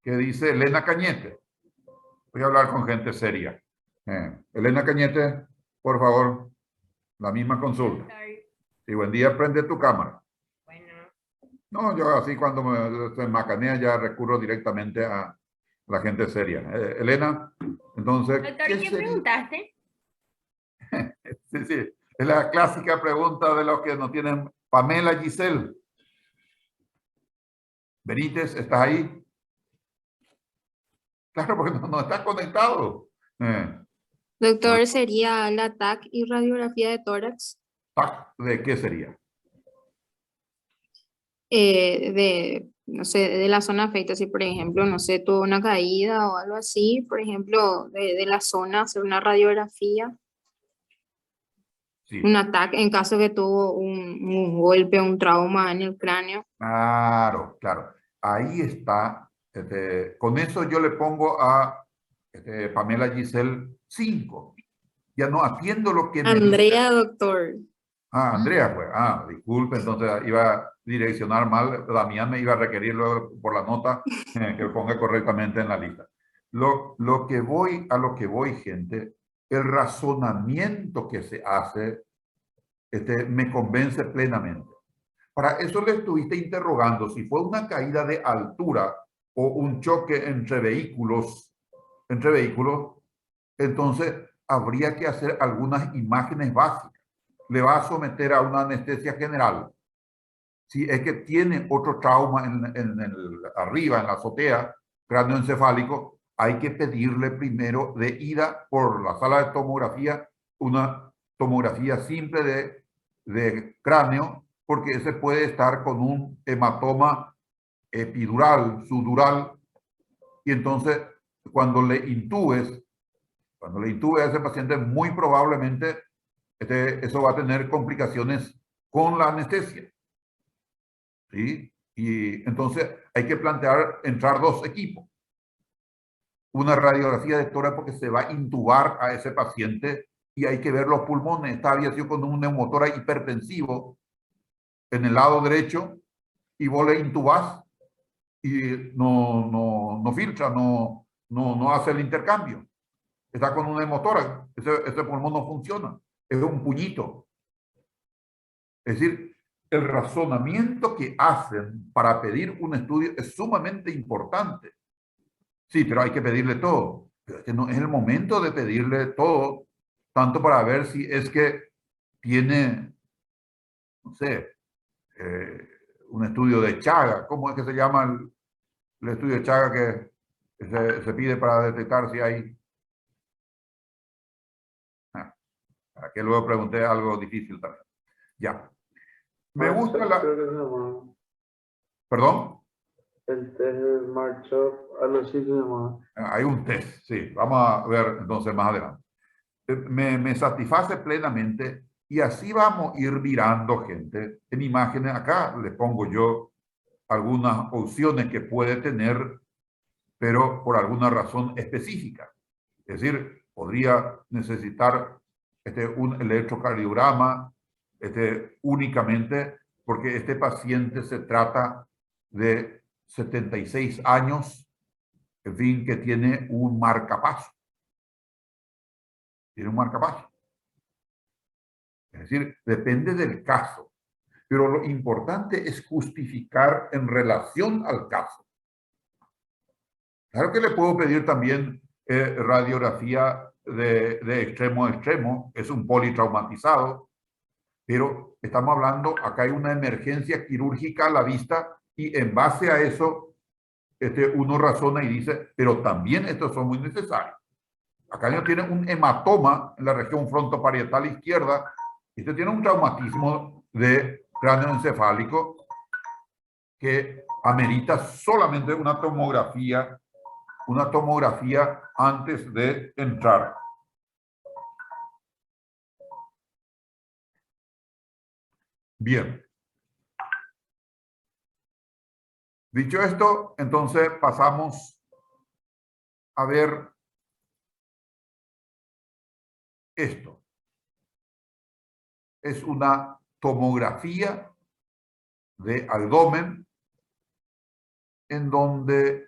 ¿qué dice Elena Cañete? Voy a hablar con gente seria. Elena Cañete, por favor, la misma consulta. Sí, buen día, prende tu cámara. Bueno. No, yo así cuando se macanea ya recurro directamente a la gente seria. Elena, entonces... Doctor, ¿qué preguntaste? Sí, es la clásica pregunta de los que no tienen. Pamela Giselle. Benítez, ¿estás ahí? Claro, porque no está conectado. Doctor, ¿sería la TAC y radiografía de tórax? ¿TAC de qué sería? No sé, de la zona afecta, si por ejemplo, no sé, tuvo una caída o algo así, por ejemplo, de la zona, hacer una radiografía. Sí. Un ataque en caso que tuvo un golpe, un trauma en el cráneo. Claro. Ahí está. Con eso yo le pongo a Pamela Giselle 5. Ya no atiendo lo que Andrea, doctor. Andrea, pues. Disculpe, entonces iba a direccionar mal. Damián me iba a requerir luego por la nota que ponga correctamente en la lista. A lo que voy, gente, el razonamiento que se hace me convence plenamente. Para eso le estuviste interrogando si fue una caída de altura o un choque entre vehículos, entonces habría que hacer algunas imágenes básicas. Le va a someter a una anestesia general. Si es que tiene otro trauma arriba, en la azotea, cráneoencefálico, hay que pedirle primero de ida por la sala de tomografía una tomografía simple de cráneo, porque ese puede estar con un hematoma epidural, sudural, y entonces cuando le intubes a ese paciente, muy probablemente eso va a tener complicaciones con la anestesia. ¿Sí? Y entonces hay que plantear entrar dos equipos. Una radiografía de tórax porque se va a intubar a ese paciente y hay que ver los pulmones. Esta había sido con un neumotórax hipertensivo en el lado derecho y vos le intubás y no filtra, no hace el intercambio. Está con un neumotórax, ese pulmón no funciona, es un puñito. Es decir, el razonamiento que hacen para pedir un estudio es sumamente importante. Sí, pero hay que pedirle todo. Pero este no es el momento de pedirle todo, tanto para ver si es que tiene, no sé, un estudio de Chaga. ¿Cómo es que se llama el estudio de Chaga que se pide para detectar si hay? Que luego pregunté algo difícil también. Ya. Me gusta la... ¿Perdón? El test de Marchov, algo así se llama. Hay un test, sí. Vamos a ver entonces más adelante. Me satisface plenamente y así vamos a ir mirando gente en imágenes. Acá les pongo yo algunas opciones que puede tener, pero por alguna razón específica. Es decir, podría necesitar un electrocardiograma únicamente porque este paciente se trata de 76 años, en fin, que tiene un marcapaso. Tiene un marcapaso. Es decir, depende del caso. Pero lo importante es justificar en relación al caso. Claro que le puedo pedir también radiografía de extremo a extremo, es un politraumatizado, pero estamos hablando, acá hay una emergencia quirúrgica a la vista y en base a eso uno razona y dice, pero también estos son muy necesarios. Acá no tiene un hematoma en la región frontoparietal izquierda, y usted tiene un traumatismo de cráneo encefálico que amerita solamente una tomografía antes de entrar. Bien. Dicho esto, entonces pasamos a ver esto. Es una tomografía de abdomen en donde,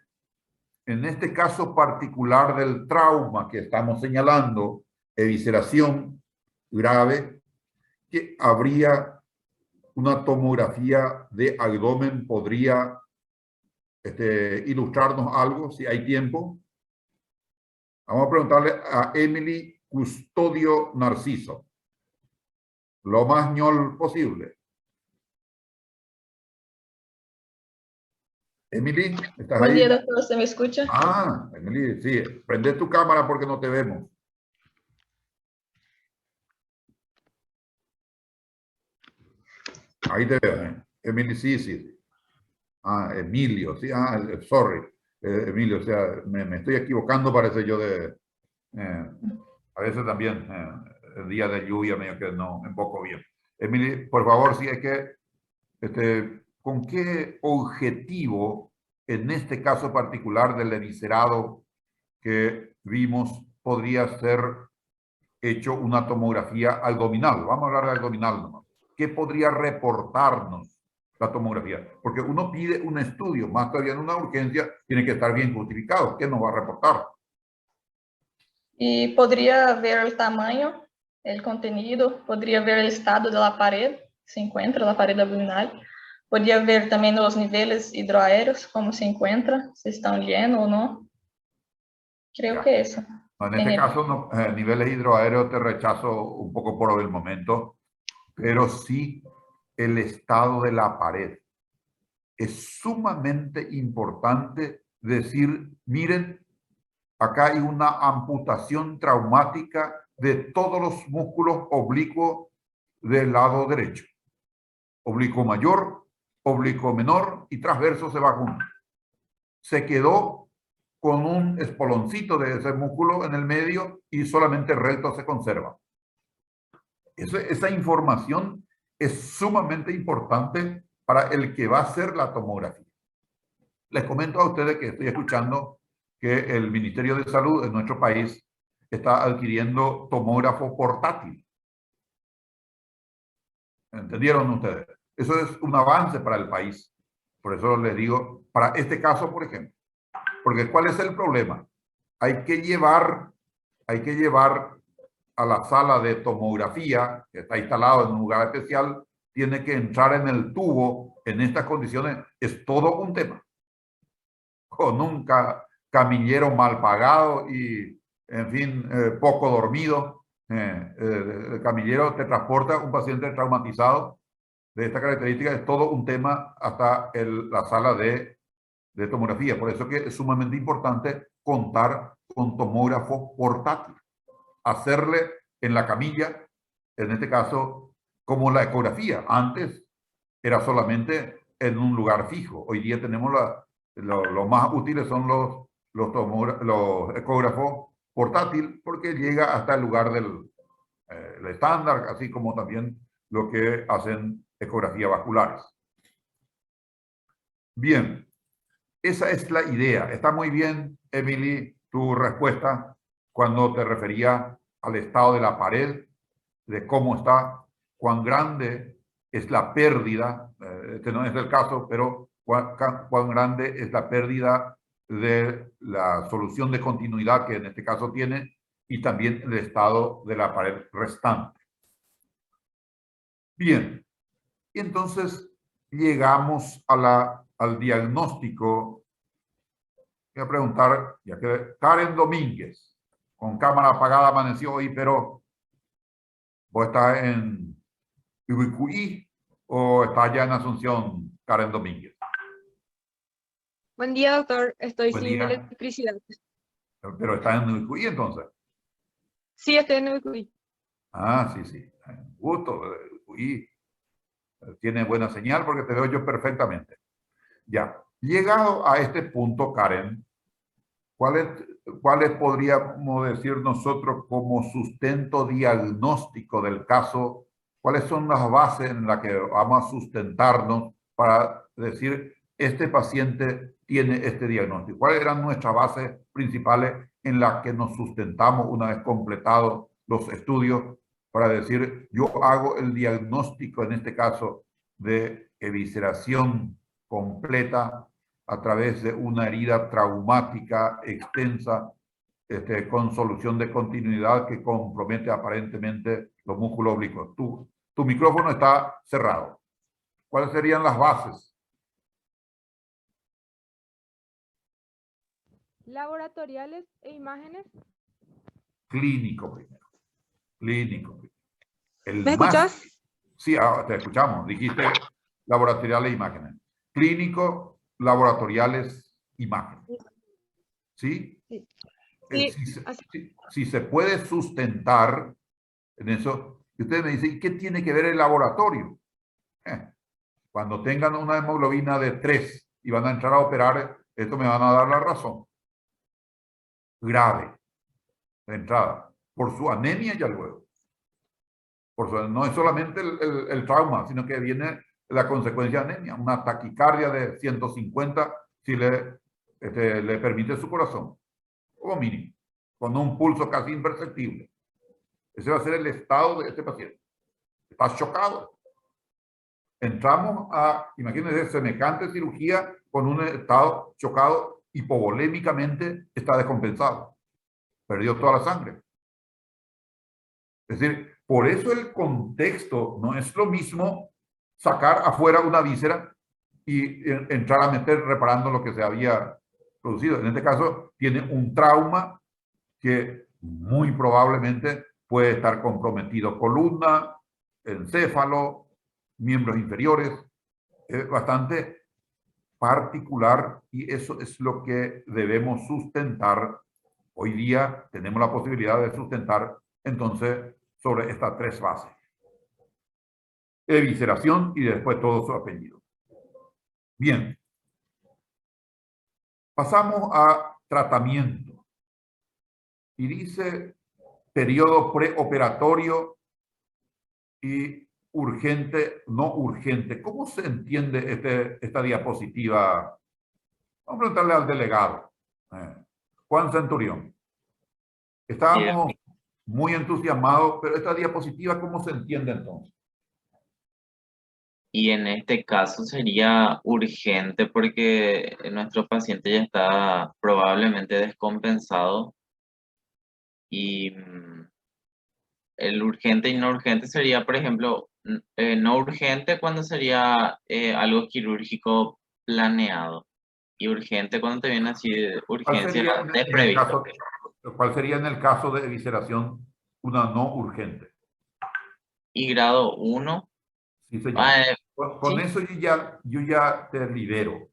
en este caso particular del trauma que estamos señalando, evisceración grave, que habría una tomografía de abdomen, podría ilustrarnos algo, si hay tiempo. Vamos a preguntarle a Emily Custodio Narciso, lo más ñol posible. Emily, ¿estás ahí? Buen día, doctor, ¿se me escucha? Ah, Emily, sí, prende tu cámara porque no te vemos. Ahí te veo, Emily, sí. Ah, Emilio, sí, sorry, Emilio, o sea, me estoy equivocando, parece yo a veces también, el día de lluvia medio que no enfoco bien. Emily, por favor, sí, es que, ¿con qué objetivo, en este caso particular del eviscerado que vimos, podría ser hecho una tomografía abdominal? Vamos a hablar de abdominal nomás. ¿Qué podría reportarnos la tomografía? Porque uno pide un estudio, más todavía en una urgencia, tiene que estar bien justificado. ¿Qué nos va a reportar? Y podría ver el tamaño, el contenido, podría ver el estado de la pared, se encuentra la pared abdominal, podría ver también los niveles hidroaéreos, cómo se encuentra, si están llenos o no. Creo que eso. No, en este caso, no, niveles hidroaéreos te rechazo un poco por el momento, pero sí el estado de la pared. Es sumamente importante decir, miren, acá hay una amputación traumática de todos los músculos oblicuos del lado derecho. Oblicuo mayor, oblicuo menor y transverso se va junto. Se quedó con un espoloncito de ese músculo en el medio y solamente recto se conserva. Esa información es sumamente importante para el que va a hacer la tomografía. Les comento a ustedes que estoy escuchando que el Ministerio de Salud en nuestro país está adquiriendo tomógrafo portátil. ¿Entendieron ustedes? Eso es un avance para el país. Por eso les digo, para este caso, por ejemplo. Porque ¿cuál es el problema? Hay que llevar a la sala de tomografía, que está instalado en un lugar especial, tiene que entrar en el tubo en estas condiciones. Es todo un tema. Con un camillero mal pagado y, en fin, poco dormido. El camillero te transporta un paciente traumatizado de esta característica. Es todo un tema hasta la sala de tomografía. Por eso que es sumamente importante contar con tomógrafo portátil. Hacerle en la camilla, en este caso, como la ecografía. Antes era solamente en un lugar fijo. Hoy día tenemos lo más útiles son los ecógrafos portátil, porque llega hasta el lugar del estándar, así como también lo que hacen ecografías vasculares. Bien, esa es la idea. Está muy bien, Emily, tu respuesta cuando te refería al estado de la pared, de cómo está, cuán grande es la pérdida, este no es el caso, pero cuán grande es la pérdida de la solución de continuidad que en este caso tiene y también el estado de la pared restante. Bien, y entonces llegamos al diagnóstico. Voy a preguntar, ya que Karen Domínguez, con cámara apagada amaneció hoy, pero ¿vos estás en Ubicuí o estás ya en Asunción, Karen Domínguez? Buen día, doctor. Estoy Buen sin día. electricidad. Pero estás en Ubicuí entonces. Sí, estoy en Ubicuí. Ah, sí, sí. Gusto. Ubicuí tiene buena señal porque te veo yo perfectamente. Ya. Llegado a este punto, Karen, ¿cuáles podríamos decir nosotros como sustento diagnóstico del caso? ¿Cuáles son las bases en las que vamos a sustentarnos para decir este paciente tiene este diagnóstico? ¿Cuáles eran nuestras bases principales en las que nos sustentamos una vez completados los estudios para decir yo hago el diagnóstico en este caso de evisceración completa a través de una herida traumática extensa con solución de continuidad que compromete aparentemente los músculos oblicuos? Tu micrófono está cerrado. ¿Cuáles serían las bases? Laboratoriales e imágenes. Clínico primero. Clínico primero. ¿Me escuchas? Sí, te escuchamos. Dijiste laboratoriales e imágenes. Clínico, laboratoriales, imágenes. ¿Sí? Sí. Si se puede sustentar en eso, y ustedes me dicen, ¿qué tiene que ver el laboratorio? Cuando tengan una hemoglobina de 3 y van a entrar a operar, esto me van a dar la razón. Grave, de entrada, por su anemia ya luego. No es solamente el trauma, sino que viene la consecuencia de anemia, una taquicardia de 150 si le permite su corazón, como mínimo, con un pulso casi imperceptible. Ese va a ser el estado de este paciente. Está chocado. Entramos a, imagínense, semejante cirugía con un estado chocado, hipovolémicamente está descompensado. Perdió toda la sangre. Es decir, por eso el contexto no es lo mismo sacar afuera una víscera y entrar a meter reparando lo que se había producido. En este caso, tiene un trauma que muy probablemente puede estar comprometido columna, encéfalo, miembros inferiores. Es bastante particular y eso es lo que debemos sustentar. Hoy día tenemos la posibilidad de sustentar entonces sobre estas tres bases. Evisceración y después todo su apellido. Bien. Pasamos a tratamiento. Y dice periodo preoperatorio y urgente, no urgente. ¿Cómo se entiende esta diapositiva? Vamos a preguntarle al delegado, Juan Centurión. Estábamos muy entusiasmados, pero esta diapositiva, ¿cómo se entiende entonces? Y en este caso sería urgente porque nuestro paciente ya está probablemente descompensado y el urgente y no urgente sería, por ejemplo, no urgente cuando sería algo quirúrgico planeado y urgente cuando te viene así de urgencia desprevista. ¿Cuál sería en el caso de evisceración una no urgente? Y grado 1. Sí, señor. Con eso yo ya te libero.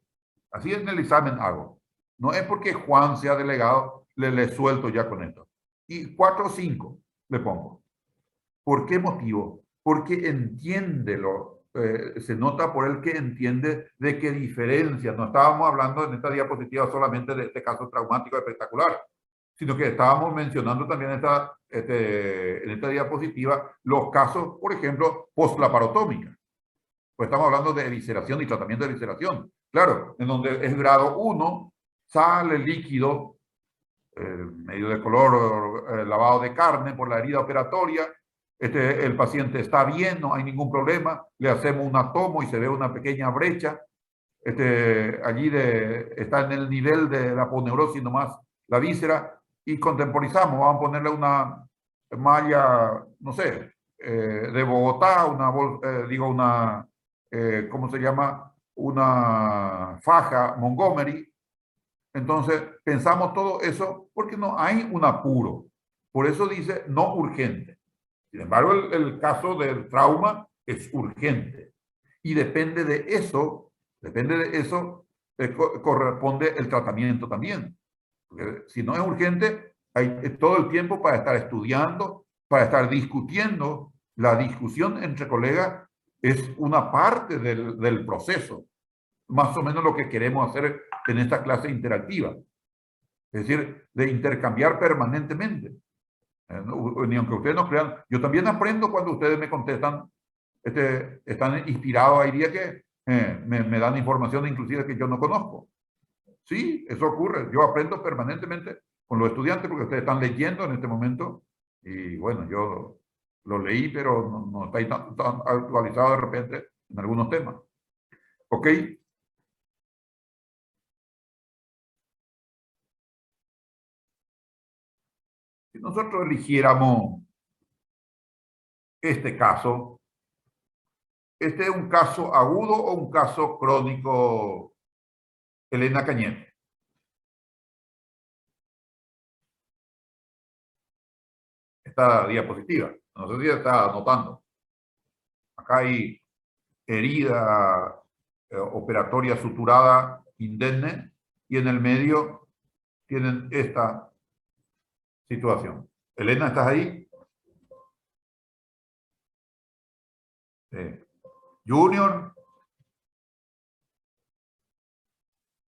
Así en el examen hago. No es porque Juan sea delegado, le suelto ya con esto. Y 4 o 5 le pongo. ¿Por qué motivo? Porque entiende se nota por el que entiende de qué diferencia. No estábamos hablando en esta diapositiva solamente de este caso traumático espectacular, sino que estábamos mencionando también en esta diapositiva los casos, por ejemplo, postlaparotómica. Pues estamos hablando de evisceración y tratamiento de evisceración. Claro, en donde es grado 1, sale líquido, medio de color lavado de carne por la herida operatoria. El paciente está bien, no hay ningún problema. Le hacemos una tomo y se ve una pequeña brecha. Allí está en el nivel de la aponeurosis nomás la víscera y contemporizamos. Vamos a ponerle una malla, no sé, de Bogotá, ¿cómo se llama? Una faja Montgomery. Entonces, pensamos todo eso porque no hay un apuro. Por eso dice no urgente. Sin embargo, el caso del trauma es urgente. Y depende de eso, corresponde el tratamiento también. Porque si no es urgente, hay todo el tiempo para estar estudiando, para estar discutiendo. La discusión entre colegas es una parte del proceso. Más o menos lo que queremos hacer en esta clase interactiva. Es decir, de intercambiar permanentemente. Ni aunque ustedes no crean, yo también aprendo cuando ustedes me contestan, están inspirados, hay días que me dan información inclusive que yo no conozco. Sí, eso ocurre. Yo aprendo permanentemente con los estudiantes porque ustedes están leyendo en este momento y bueno, yo lo leí, pero no está tan actualizado de repente en algunos temas. ¿Ok? Si nosotros eligiéramos este caso, ¿este es un caso agudo o un caso crónico, Elena Cañete? Esta diapositiva, no sé si está anotando. Acá hay herida operatoria suturada indemne y en el medio tienen esta situación. Elena, ¿estás ahí? Junior.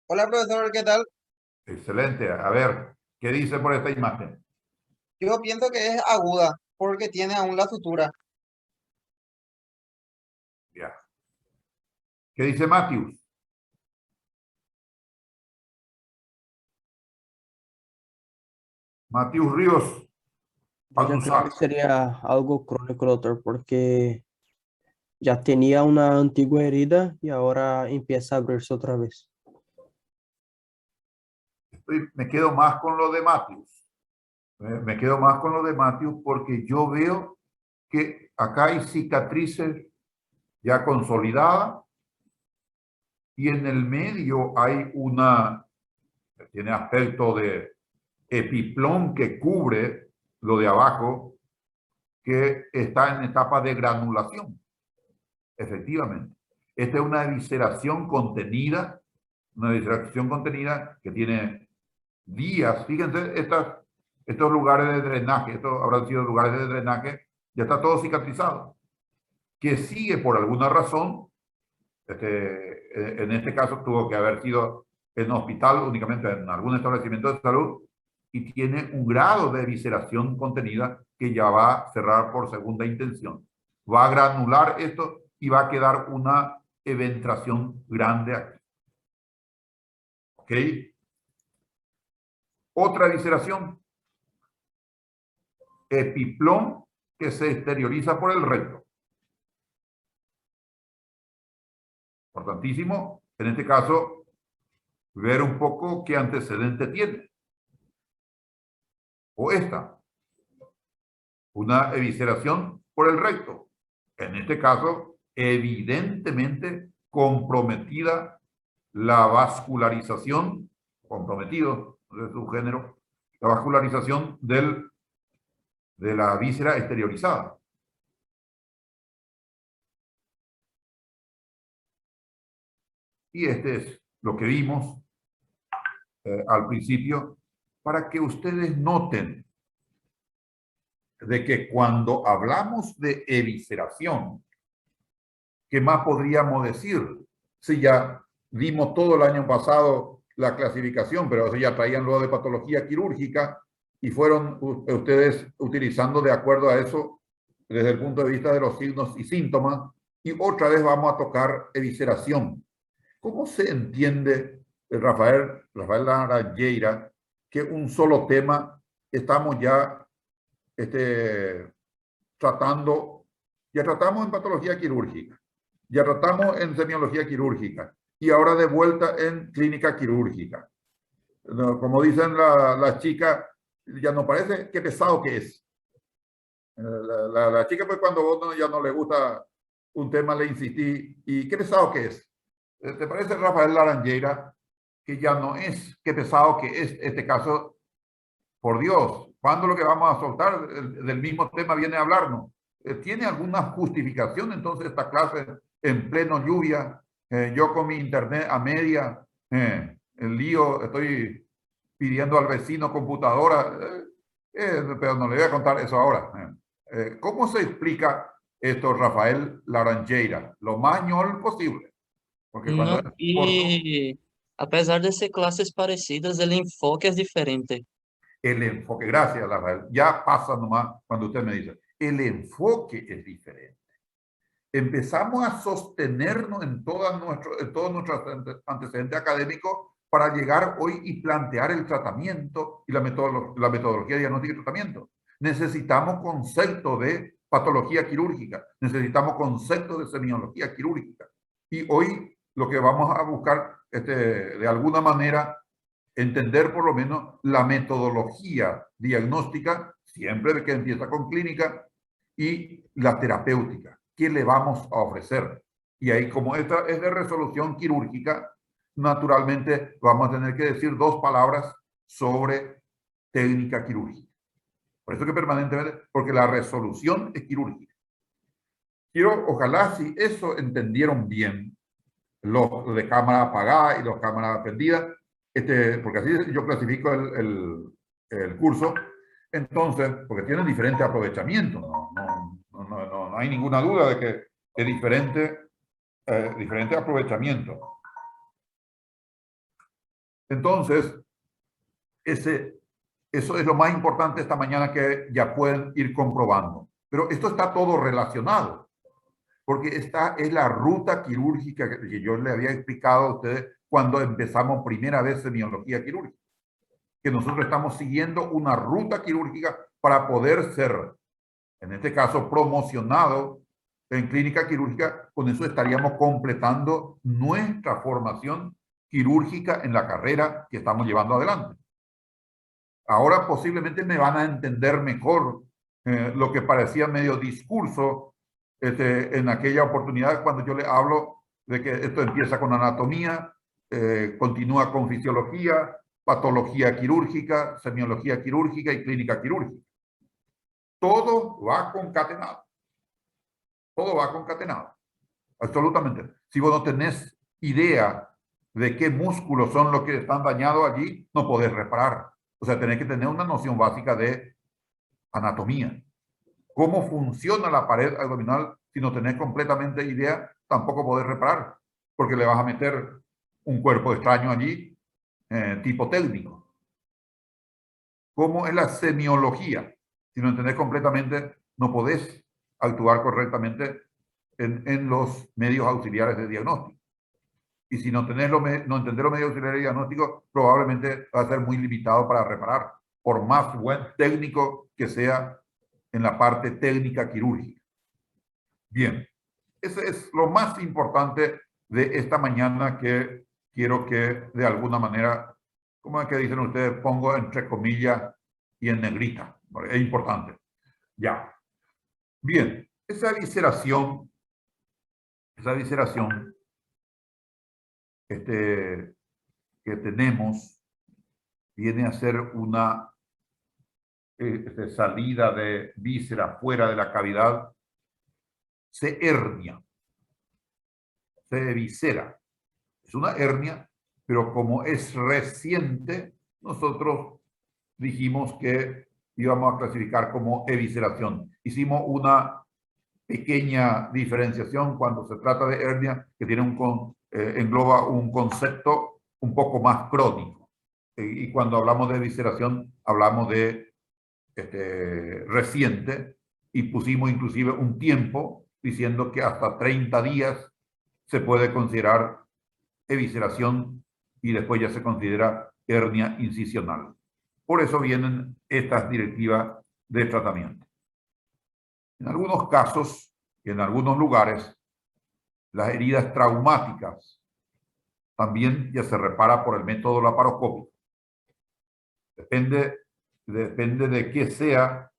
Hola, profesor, ¿qué tal? Excelente. A ver, ¿qué dice por esta imagen? Yo pienso que es aguda porque tiene aún la sutura. Ya. ¿Qué dice Matthews? Matthews Ríos. Yo creo que sería algo crónico, doctor, porque ya tenía una antigua herida y ahora empieza a abrirse otra vez. Me quedo más con lo de Matthews. Me quedo más con lo de Matthews porque yo veo que acá hay cicatrices ya consolidadas y en el medio hay tiene aspecto de epiplón que cubre lo de abajo, que está en etapa de granulación. Efectivamente. Esta es una evisceración contenida que tiene días. Fíjense, estos lugares de drenaje, estos habrán sido lugares de drenaje, ya está todo cicatrizado. Que sigue por alguna razón, en este caso tuvo que haber sido en hospital, únicamente en algún establecimiento de salud, y tiene un grado de evisceración contenida que ya va a cerrar por segunda intención. Va a granular esto y va a quedar una eventración grande aquí. ¿Ok? Otra evisceración. Epiplón que se exterioriza por el recto. Importantísimo, en este caso, ver un poco qué antecedente tiene. O esta. Una evisceración por el recto. En este caso, evidentemente comprometida la vascularización, comprometido de su género, la vascularización de la víscera exteriorizada. Y este es lo que vimos al principio, para que ustedes noten de que cuando hablamos de evisceración, ¿qué más podríamos decir? Si ya vimos todo el año pasado la clasificación, pero eso ya traían luego de patología quirúrgica y fueron ustedes utilizando de acuerdo a eso desde el punto de vista de los signos y síntomas. Y otra vez vamos a tocar evisceración. ¿Cómo se entiende, Rafael Laranjeira, que un solo tema estamos ya tratando? Ya tratamos en patología quirúrgica, ya tratamos en semiología quirúrgica y ahora de vuelta en clínica quirúrgica. Como dicen las chicas, ya nos parece qué pesado que es. La chica, pues cuando vos ya no le gusta un tema, le insistí, y qué pesado que es. ¿Te parece, Rafael Laranjeira, que ya no es qué pesado que es este caso? Por Dios, ¿cuándo lo que vamos a soltar del mismo tema viene a hablarnos? ¿Tiene alguna justificación entonces esta clase en pleno lluvia? Yo con mi internet a media, el lío, estoy pidiendo al vecino computadora, pero no le voy a contar eso ahora. ¿Cómo se explica esto, Rafael Laranjeira? Lo más ñol posible. Porque cuando Não, e apesar de ser classes parecidas, el enfoque es diferente. El enfoque, gracias, Rafael. Ya pasa nomás cuando usted me dice, el enfoque es diferente. Empezamos a sostenernos en todos nuestros antecedentes académicos para llegar hoy y plantear el tratamiento y la metodología de diagnóstico y tratamiento. Necesitamos conceptos de patología quirúrgica, necesitamos conceptos de semiología quirúrgica. Y hoy lo que vamos a buscar, de alguna manera, entender por lo menos la metodología diagnóstica, siempre que empieza con clínica, y la terapéutica. ¿Qué le vamos a ofrecer? Y ahí, como esta es de resolución quirúrgica, naturalmente vamos a tener que decir dos palabras sobre técnica quirúrgica. Por eso que permanentemente, porque la resolución es quirúrgica. Ojalá si eso entendieron bien, los de cámara apagada y los cámaras prendidas, porque así yo clasifico el curso, entonces, porque tienen diferente aprovechamiento, no hay ninguna duda de que es diferente aprovechamiento. Entonces, eso es lo más importante esta mañana que ya pueden ir comprobando. Pero esto está todo relacionado, porque esta es la ruta quirúrgica que yo le había explicado a ustedes cuando empezamos primera vez semiología quirúrgica. Que nosotros estamos siguiendo una ruta quirúrgica para poder ser, en este caso, promocionado en clínica quirúrgica. Con eso estaríamos completando nuestra formación quirúrgica en la carrera que estamos llevando adelante. Ahora posiblemente me van a entender mejor lo que parecía medio discurso en aquella oportunidad cuando yo le hablo de que esto empieza con anatomía, continúa con fisiología, patología quirúrgica, semiología quirúrgica y clínica quirúrgica. todo va concatenado. Todo va concatenado. Absolutamente. Si vos no tenés idea de qué músculos son los que están dañados allí, no podés reparar. O sea, tenés que tener una noción básica de anatomía. Cómo funciona la pared abdominal, si no tenés completamente idea, tampoco podés reparar, porque le vas a meter un cuerpo extraño allí, tipo técnico. ¿Cómo es la semiología? Si no entendés completamente, no podés actuar correctamente en los medios auxiliares de diagnóstico. Y si no entendés los medios auxiliares de diagnóstico, probablemente va a ser muy limitado para reparar, por más buen técnico que sea en la parte técnica quirúrgica. Bien, eso es lo más importante de esta mañana, que quiero que de alguna manera, como es que dicen ustedes, pongo entre comillas y en negrita. ¿Vale? Es importante. Ya. Bien, esa visceración que tenemos viene a ser una salida de víscera fuera de la cavidad, se hernia, se eviscera. Es una hernia, pero como es reciente, nosotros dijimos que íbamos a clasificar como evisceración. Hicimos una pequeña diferenciación cuando se trata de hernia, que tiene engloba un concepto un poco más crónico. Y cuando hablamos de evisceración, hablamos de reciente, y pusimos inclusive un tiempo diciendo que hasta 30 días se puede considerar evisceración y después ya se considera hernia incisional. Por eso vienen estas directivas de tratamiento. En algunos casos y en algunos lugares, las heridas traumáticas también ya se repara por el método laparoscópico. Depende de qué sea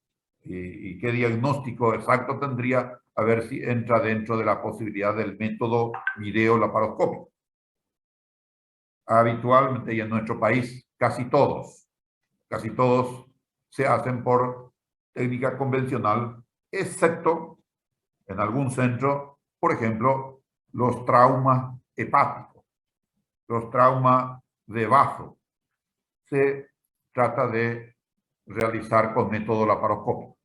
y qué diagnóstico exacto tendría, a ver si entra dentro de la posibilidad del método video laparoscópico. Habitualmente y en nuestro país, casi todos se hacen por técnica convencional, excepto en algún centro, por ejemplo, los traumas hepáticos, los traumas de bazo, se trata de realizar con método laparoscópico.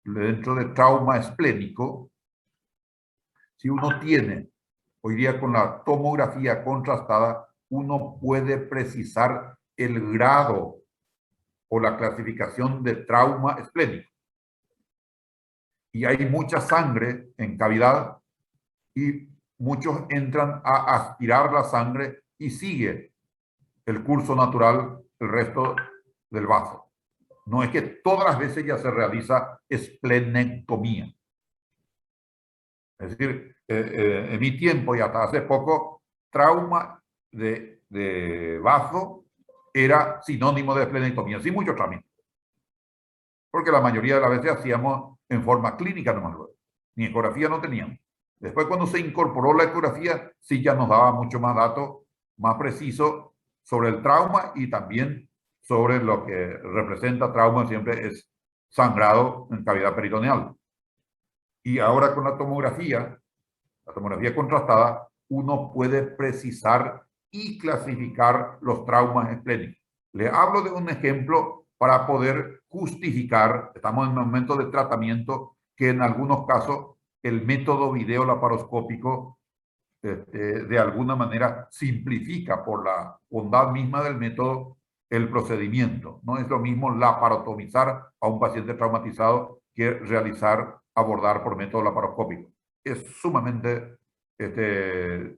Dentro de trauma esplénico, si uno tiene, hoy día con la tomografía contrastada, uno puede precisar el grado o la clasificación de trauma esplénico. Y hay mucha sangre en cavidad y muchos entran a aspirar la sangre y sigue el curso natural el resto del vaso. No es que todas las veces ya se realiza esplenectomía. Es decir, en mi tiempo y hasta hace poco, trauma de vaso era sinónimo de esplenectomía, sin mucho trámite. Porque la mayoría de las veces hacíamos en forma clínica nomás. Ni ecografía no teníamos. Después, cuando se incorporó la ecografía, sí ya nos daba mucho más datos, más precisos sobre el trauma y también sobre lo que representa trauma, siempre es sangrado en cavidad peritoneal. Y ahora con la tomografía contrastada, uno puede precisar y clasificar los traumas esplénicos. Le hablo de un ejemplo para poder justificar, estamos en un momento de tratamiento, que en algunos casos el método video laparoscópico de alguna manera simplifica por la bondad misma del método el procedimiento. No es lo mismo laparotomizar a un paciente traumatizado que abordar por método laparoscópico. Es sumamente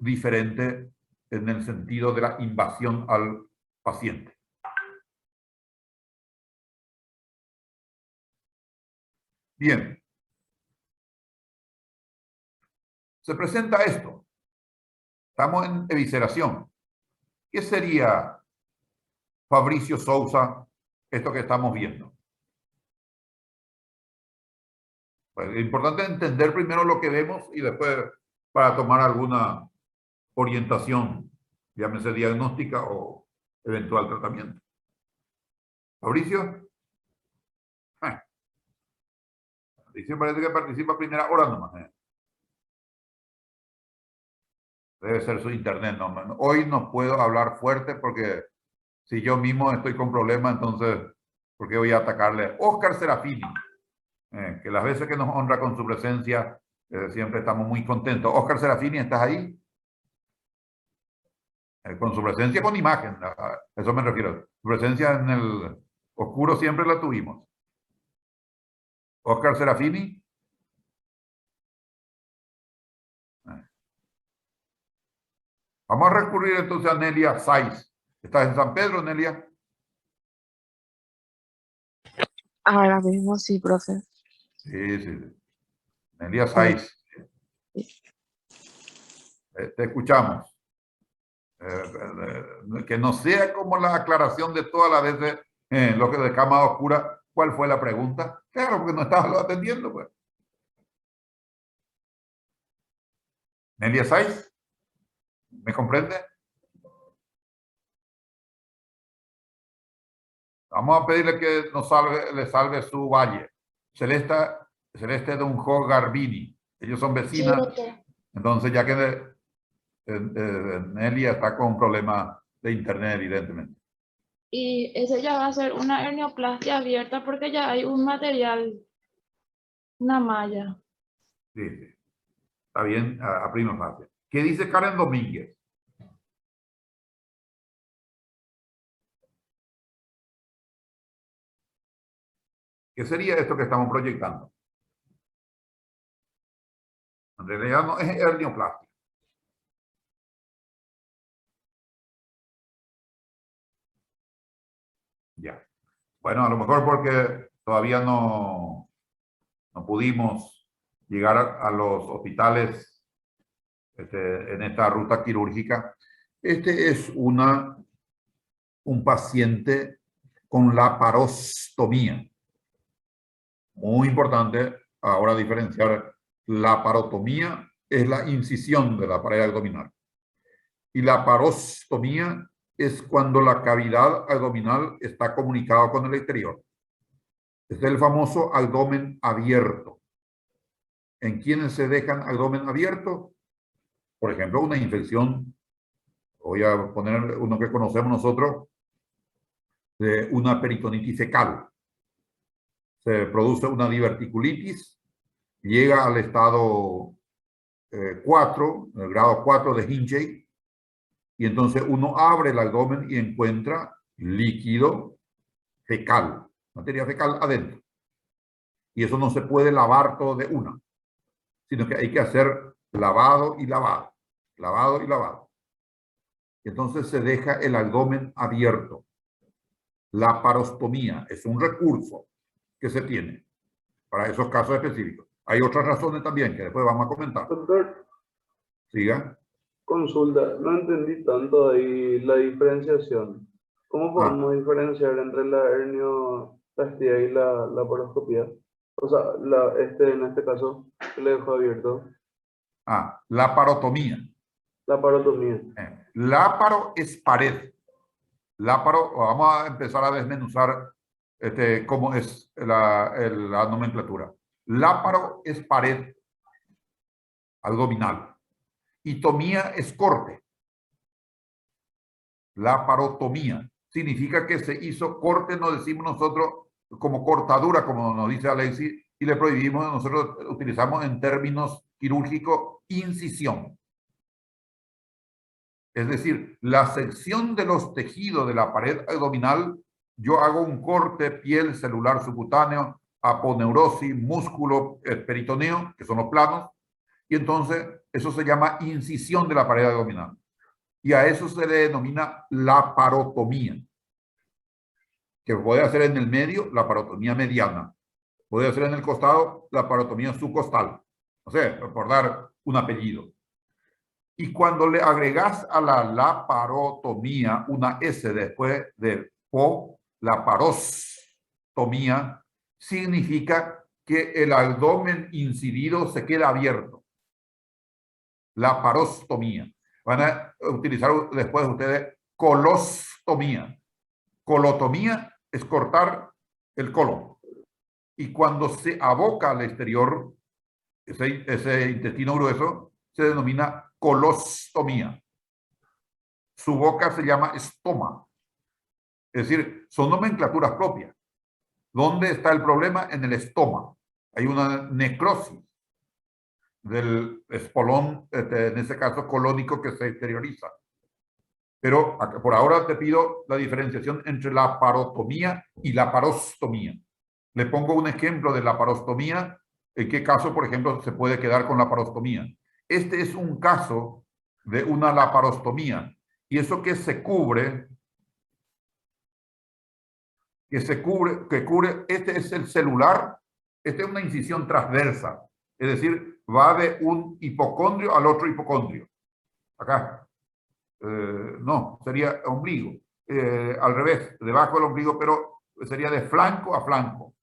diferente en el sentido de la invasión al paciente. Bien. Se presenta esto. Estamos en evisceración. ¿Qué sería, Fabricio Sousa, esto que estamos viendo? Pues es importante entender primero lo que vemos y después para tomar alguna orientación, llámese diagnóstica o eventual tratamiento. Fabricio. Dice, parece que participa a primera hora nomás. Debe ser su internet. No, hoy no puedo hablar fuerte porque si yo mismo estoy con problemas, entonces, ¿por qué voy a atacarle? Oscar Serafini, que las veces que nos honra con su presencia, siempre estamos muy contentos. Oscar Serafini, ¿estás ahí? Con su presencia con imagen, a eso me refiero. Su presencia en el oscuro siempre la tuvimos. Oscar Serafini. Vamos a recurrir entonces a Nelia Saiz. ¿Estás en San Pedro, Nelia? Ahora mismo sí, profe. Sí, sí. Nelia Saiz. Te escuchamos. Que no sea como la aclaración de todas las veces lo que de cama oscura. ¿Cuál fue la pregunta? Claro, porque no estabas lo atendiendo, pues. Nelia Saiz, ¿me comprende? Vamos a pedirle que nos salve, le salve su valle. Celeste Dunjo Garbini. Ellos son vecinas. Entonces, ya que Nelia está con un problema de internet, evidentemente. Y ese ya va a ser una hernioplastia abierta porque ya hay un material, una malla. Sí, sí. Está bien, a prima facie. ¿Qué dice Karen Domínguez? ¿Qué sería esto que estamos proyectando? En realidad no es hernioplastia. Ya. Bueno, a lo mejor porque todavía no pudimos llegar a los hospitales en esta ruta quirúrgica. Este es un paciente con laparostomía. Muy importante ahora diferenciar. Laparotomía es la incisión de la pared abdominal. Y la laparostomía es cuando la cavidad abdominal está comunicada con el exterior. Es el famoso abdomen abierto. ¿En quiénes se dejan abdomen abierto? Por ejemplo, una infección, voy a poner uno que conocemos nosotros, de una peritonitis fecal. Se produce una diverticulitis, llega al estado 4, el grado 4 de Hinchey, y entonces uno abre el abdomen y encuentra líquido fecal, materia fecal adentro. Y eso no se puede lavar todo de una, sino que hay que hacer lavado y lavado, lavado y lavado. Y entonces se deja el abdomen abierto. La laparostomía es un recurso que se tiene para esos casos específicos. Hay otras razones también que después vamos a comentar. Doctor, Siga. consulta, no entendí tanto ahí la diferenciación. ¿Cómo podemos diferenciar entre la hernioplastia y la laparoscopía? O sea, en este caso, que le dejo abierto. Laparotomía. Laparotomía. Láparo es pared. Láparo, vamos a empezar a desmenuzar cómo es la nomenclatura. Láparo es pared abdominal. Y tomía es corte. Laparotomía significa que se hizo corte, no decimos nosotros como cortadura, como nos dice Alexis, y le prohibimos, nosotros utilizamos en términos quirúrgicos incisión. Es decir, la sección de los tejidos de la pared abdominal, yo hago un corte, piel, celular subcutáneo, aponeurosis, músculo, peritoneo, que son los planos, y entonces eso se llama incisión de la pared abdominal. Y a eso se le denomina laparotomía, que puede hacer en el medio, laparotomía mediana. Puede hacer en el costado, laparotomía subcostal. O sea, por dar un apellido. Y cuando le agregas a la laparotomía una S después de po, laparostomía, significa que el abdomen incidido se queda abierto. Laparostomía. Van a utilizar después ustedes colostomía. Colotomía es cortar el colon. y cuando se aboca al exterior, ese intestino grueso se denomina colostomía. Su boca se llama estoma. Es decir, son nomenclaturas propias. ¿Dónde está el problema? En el estoma. Hay una necrosis del espolón, en ese caso colónico, que se exterioriza. Pero por ahora te pido la diferenciación entre la parotomía y la parostomía. Le pongo un ejemplo de la parostomía. ¿En qué caso, por ejemplo, se puede quedar con la parostomía? Este es un caso de una laparostomía. Y eso que cubre, este es el celular, esta es una incisión transversa. Es decir, va de un hipocondrio al otro hipocondrio. Acá. No, sería ombligo. Al revés, debajo del ombligo, pero sería de flanco a flanco.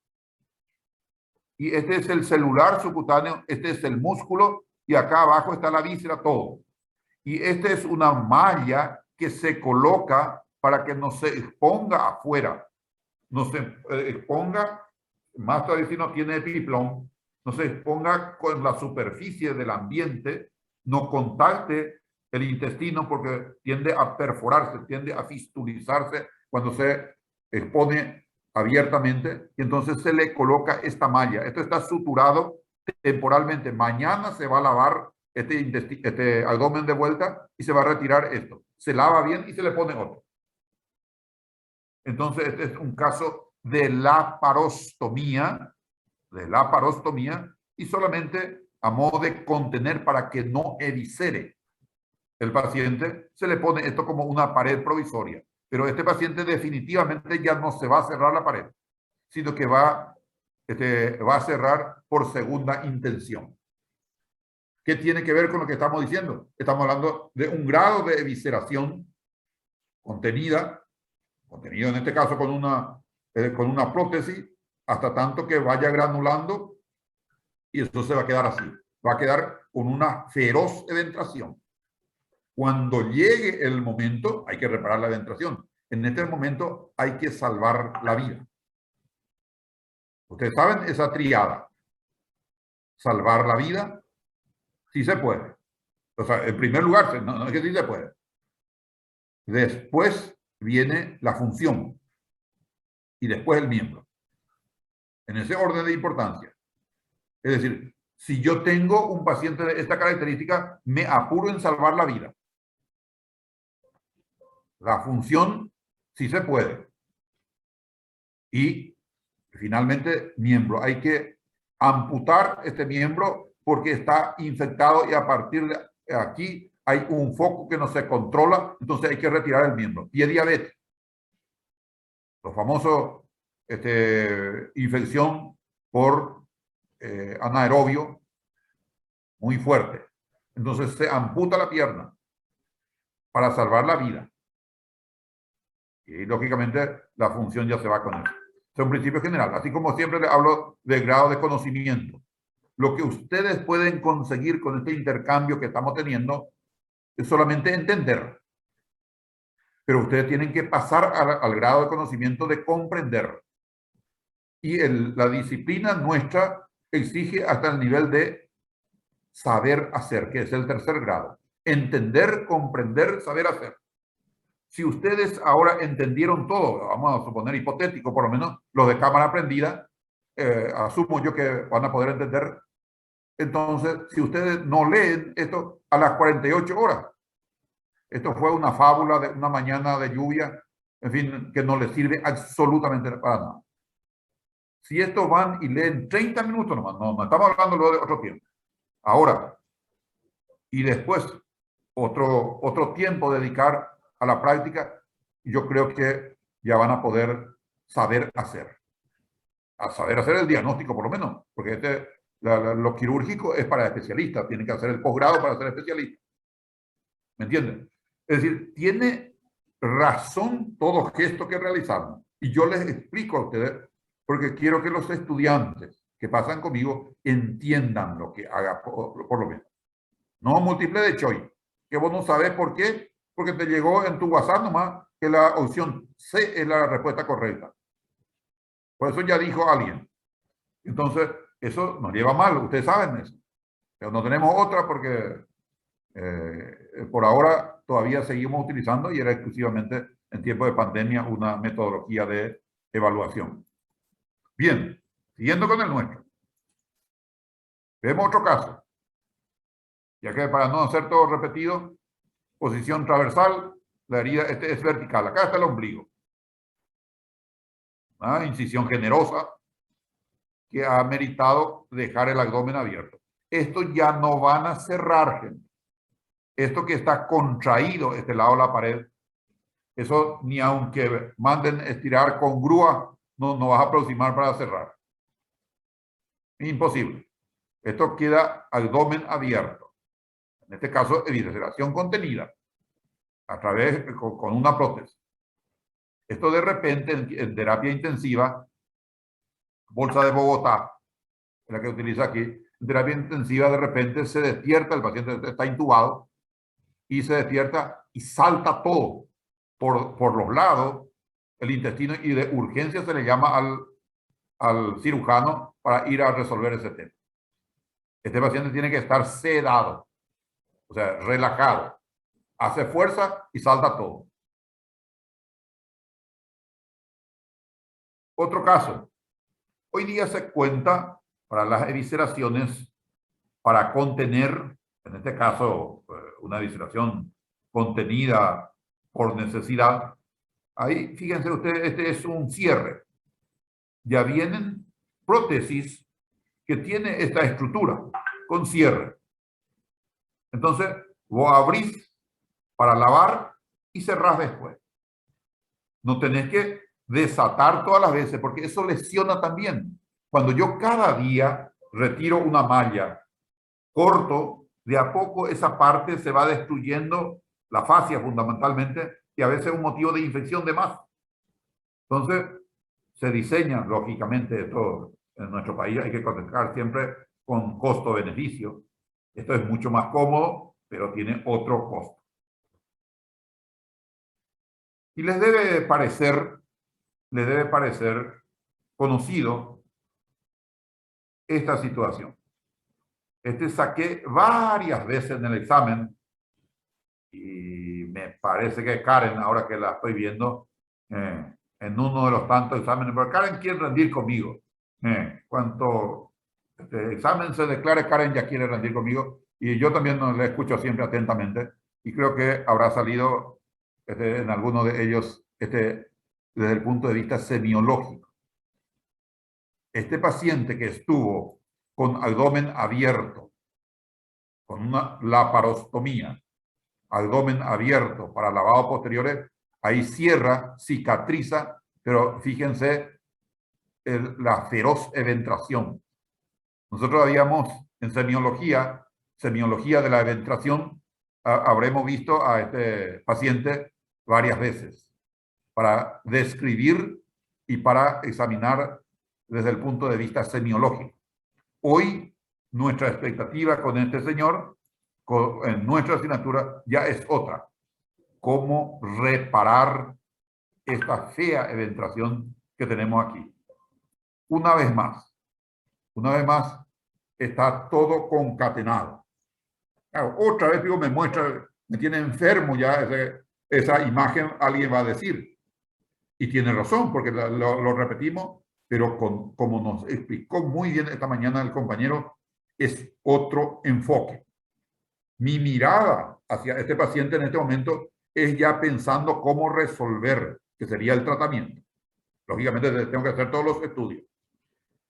Y este es el celular subcutáneo, este es el músculo, y acá abajo está la víscera, todo. Y esta es una malla que se coloca para que no se exponga afuera. No se exponga, más todavía si no tiene epiplón, no se exponga con la superficie del ambiente, no contacte el intestino porque tiende a perforarse, tiende a fistulizarse cuando se expone abiertamente, y entonces se le coloca esta malla. Esto está suturado temporalmente. Mañana se va a lavar este abdomen de vuelta y se va a retirar esto. Se lava bien y se le pone otro. Entonces este es un caso de laparostomía, y solamente a modo de contener para que no eviscere el paciente, se le pone esto como una pared provisoria. Pero este paciente definitivamente ya no se va a cerrar la pared, sino que va a cerrar por segunda intención. ¿Qué tiene que ver con lo que estamos diciendo? Estamos hablando de un grado de evisceración contenido en este caso con una prótesis, hasta tanto que vaya granulando, y esto se va a quedar así. Va a quedar con una feroz edentración. Cuando llegue el momento, hay que reparar la edentración. En este momento hay que salvar la vida. Ustedes saben esa triada. Salvar la vida, sí se puede. O sea, en primer lugar, no es que sí se puede. Después viene la función. Y después el miembro. En ese orden de importancia. Es decir, si yo tengo un paciente de esta característica, me apuro en salvar la vida. La función sí se puede. Y finalmente, miembro. Hay que amputar este miembro porque está infectado y a partir de aquí hay un foco que no se controla, entonces hay que retirar el miembro. Pie diabetes. Los famosos infección por anaerobio muy fuerte. Entonces se amputa la pierna para salvar la vida. Y lógicamente la función ya se va con eso. Es un principio general. Así como siempre les hablo de grado de conocimiento. Lo que ustedes pueden conseguir con este intercambio que estamos teniendo es solamente entender. Pero ustedes tienen que pasar al grado de conocimiento de comprender. Y la disciplina nuestra exige hasta el nivel de saber hacer, que es el tercer grado. Entender, comprender, saber hacer. Si ustedes ahora entendieron todo, vamos a suponer hipotético, por lo menos los de cámara prendida, asumo yo que van a poder entender. Entonces, si ustedes no leen esto a las 48 horas, esto fue una fábula de una mañana de lluvia, en fin, que no les sirve absolutamente para nada. Si estos van y leen 30 minutos nomás, no estamos hablando luego de otro tiempo. Ahora, y después, otro tiempo dedicar a la práctica, yo creo que ya van a poder saber hacer. A saber hacer el diagnóstico, por lo menos, porque lo quirúrgico es para especialistas, tienen que hacer el posgrado para ser especialistas. ¿Me entienden? Es decir, tiene razón todo gesto que realizamos. Y yo les explico a ustedes, porque quiero que los estudiantes que pasan conmigo entiendan lo que haga, por lo menos. No múltiple de choice, que vos no sabés por qué, porque te llegó en tu WhatsApp nomás que la opción C es la respuesta correcta. Por eso ya dijo alguien, Entonces, eso nos lleva mal, ustedes saben eso. Pero no tenemos otra porque por ahora todavía seguimos utilizando, y era exclusivamente en tiempo de pandemia, una metodología de evaluación. Bien, siguiendo con el nuestro. Vemos otro caso. Ya que para no hacer todo repetido, posición transversal, la herida es vertical. Acá está el ombligo. Incisión generosa que ha meritado dejar el abdomen abierto. Esto ya no van a cerrar, gente. Esto que está contraído, este lado de la pared, eso ni aunque manden estirar con grúa, no vas a aproximar para cerrar. Imposible. Esto queda abdomen abierto. En este caso, evisceración contenida a través con una prótesis. Esto de repente en terapia intensiva, bolsa de Bogotá, la que utiliza aquí, en terapia intensiva de repente se despierta, el paciente está intubado y se despierta y salta todo por los lados, el intestino, y de urgencia se le llama al cirujano para ir a resolver ese tema. Este paciente tiene que estar sedado, o sea, relajado. Hace fuerza y salta todo. Otro caso. Hoy día se cuenta para las evisceraciones, para contener, en este caso, una evisceración contenida por necesidad. Ahí, fíjense ustedes, este es un cierre. Ya vienen prótesis que tiene esta estructura con cierre. Entonces, vos abrís para lavar y cerrás después. No tenés que desatar todas las veces porque eso lesiona también. Cuando yo cada día retiro una malla, corto, de a poco esa parte se va destruyendo, la fascia fundamentalmente, y a veces es un motivo de infección de más. Entonces, se diseña, lógicamente, esto en nuestro país hay que contestar siempre con costo-beneficio. Esto es mucho más cómodo, pero tiene otro costo. Y les debe parecer conocido esta situación. Saqué varias veces en el examen y me parece que Karen, ahora que la estoy viendo, en uno de los tantos exámenes, pero Karen quiere rendir conmigo. Cuanto este examen se declare, Karen ya quiere rendir conmigo, y yo también le escucho siempre atentamente, y creo que habrá salido en alguno de ellos desde el punto de vista semiológico. Este paciente que estuvo con abdomen abierto, con una laparostomía, abdomen abierto para lavado posteriores, ahí cierra, cicatriza, pero fíjense la feroz eventración. Nosotros habíamos en semiología de la eventración, habremos visto a este paciente varias veces para describir y para examinar desde el punto de vista semiológico. Hoy, nuestra expectativa con este señor, en nuestra asignatura, ya es otra. Cómo reparar esta fea eventración que tenemos aquí. Una vez más, está todo concatenado. Claro, otra vez digo, me tiene enfermo ya esa imagen, alguien va a decir. Y tiene razón, porque lo repetimos, pero como nos explicó muy bien esta mañana el compañero, es otro enfoque. Mi mirada hacia este paciente en este momento es ya pensando cómo resolver, que sería el tratamiento. Lógicamente tengo que hacer todos los estudios.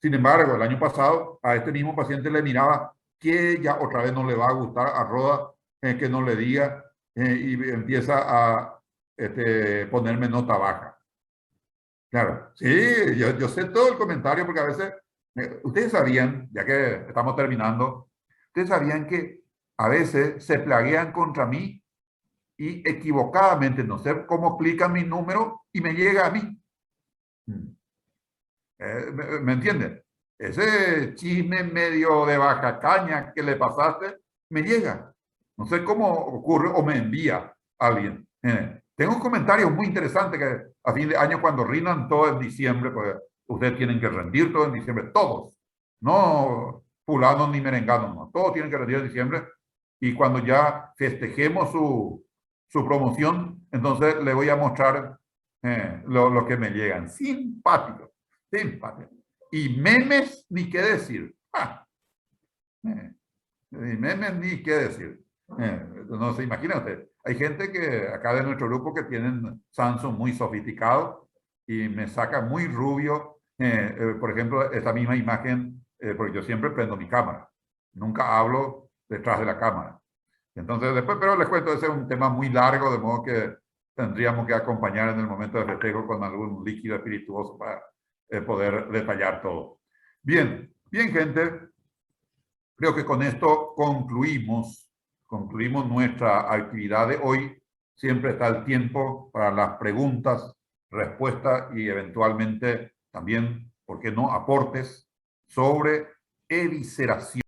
Sin embargo, el año pasado a este mismo paciente le miraba que ya otra vez no le va a gustar a Roda que no le diga y empieza a ponerme nota baja. Claro, sí, yo sé todo el comentario porque a veces, ustedes sabían, ya que estamos terminando, ustedes sabían que a veces se plaguean contra mí y equivocadamente, no sé cómo explican mi número y me llega a mí. ¿Me entienden? Ese chisme medio de baja caña que le pasaste, me llega. No sé cómo ocurre o me envía alguien. Tengo un comentario muy interesante que a fin de año cuando rindan todo en diciembre, pues ustedes tienen que rendir todo en diciembre, todos. no fulano ni merengano, no. Todos tienen que rendir en diciembre y cuando ya festejemos su promoción, entonces le voy a mostrar lo que me llegan. Simpático, simpático. Y memes, ni qué decir. Y memes, ni qué decir. No se imagina usted. Hay gente que acá de nuestro grupo que tienen Samsung muy sofisticado y me saca muy rubio. Por ejemplo, esta misma imagen, porque yo siempre prendo mi cámara. Nunca hablo detrás de la cámara. Entonces, después, pero les cuento, ese es un tema muy largo, de modo que tendríamos que acompañar en el momento de festejo con algún líquido espirituoso para poder detallar todo. Bien, bien, gente. Creo que con esto concluimos nuestra actividad de hoy. Siempre está el tiempo para las preguntas, respuestas y eventualmente también, ¿por qué no?, aportes sobre evisceración.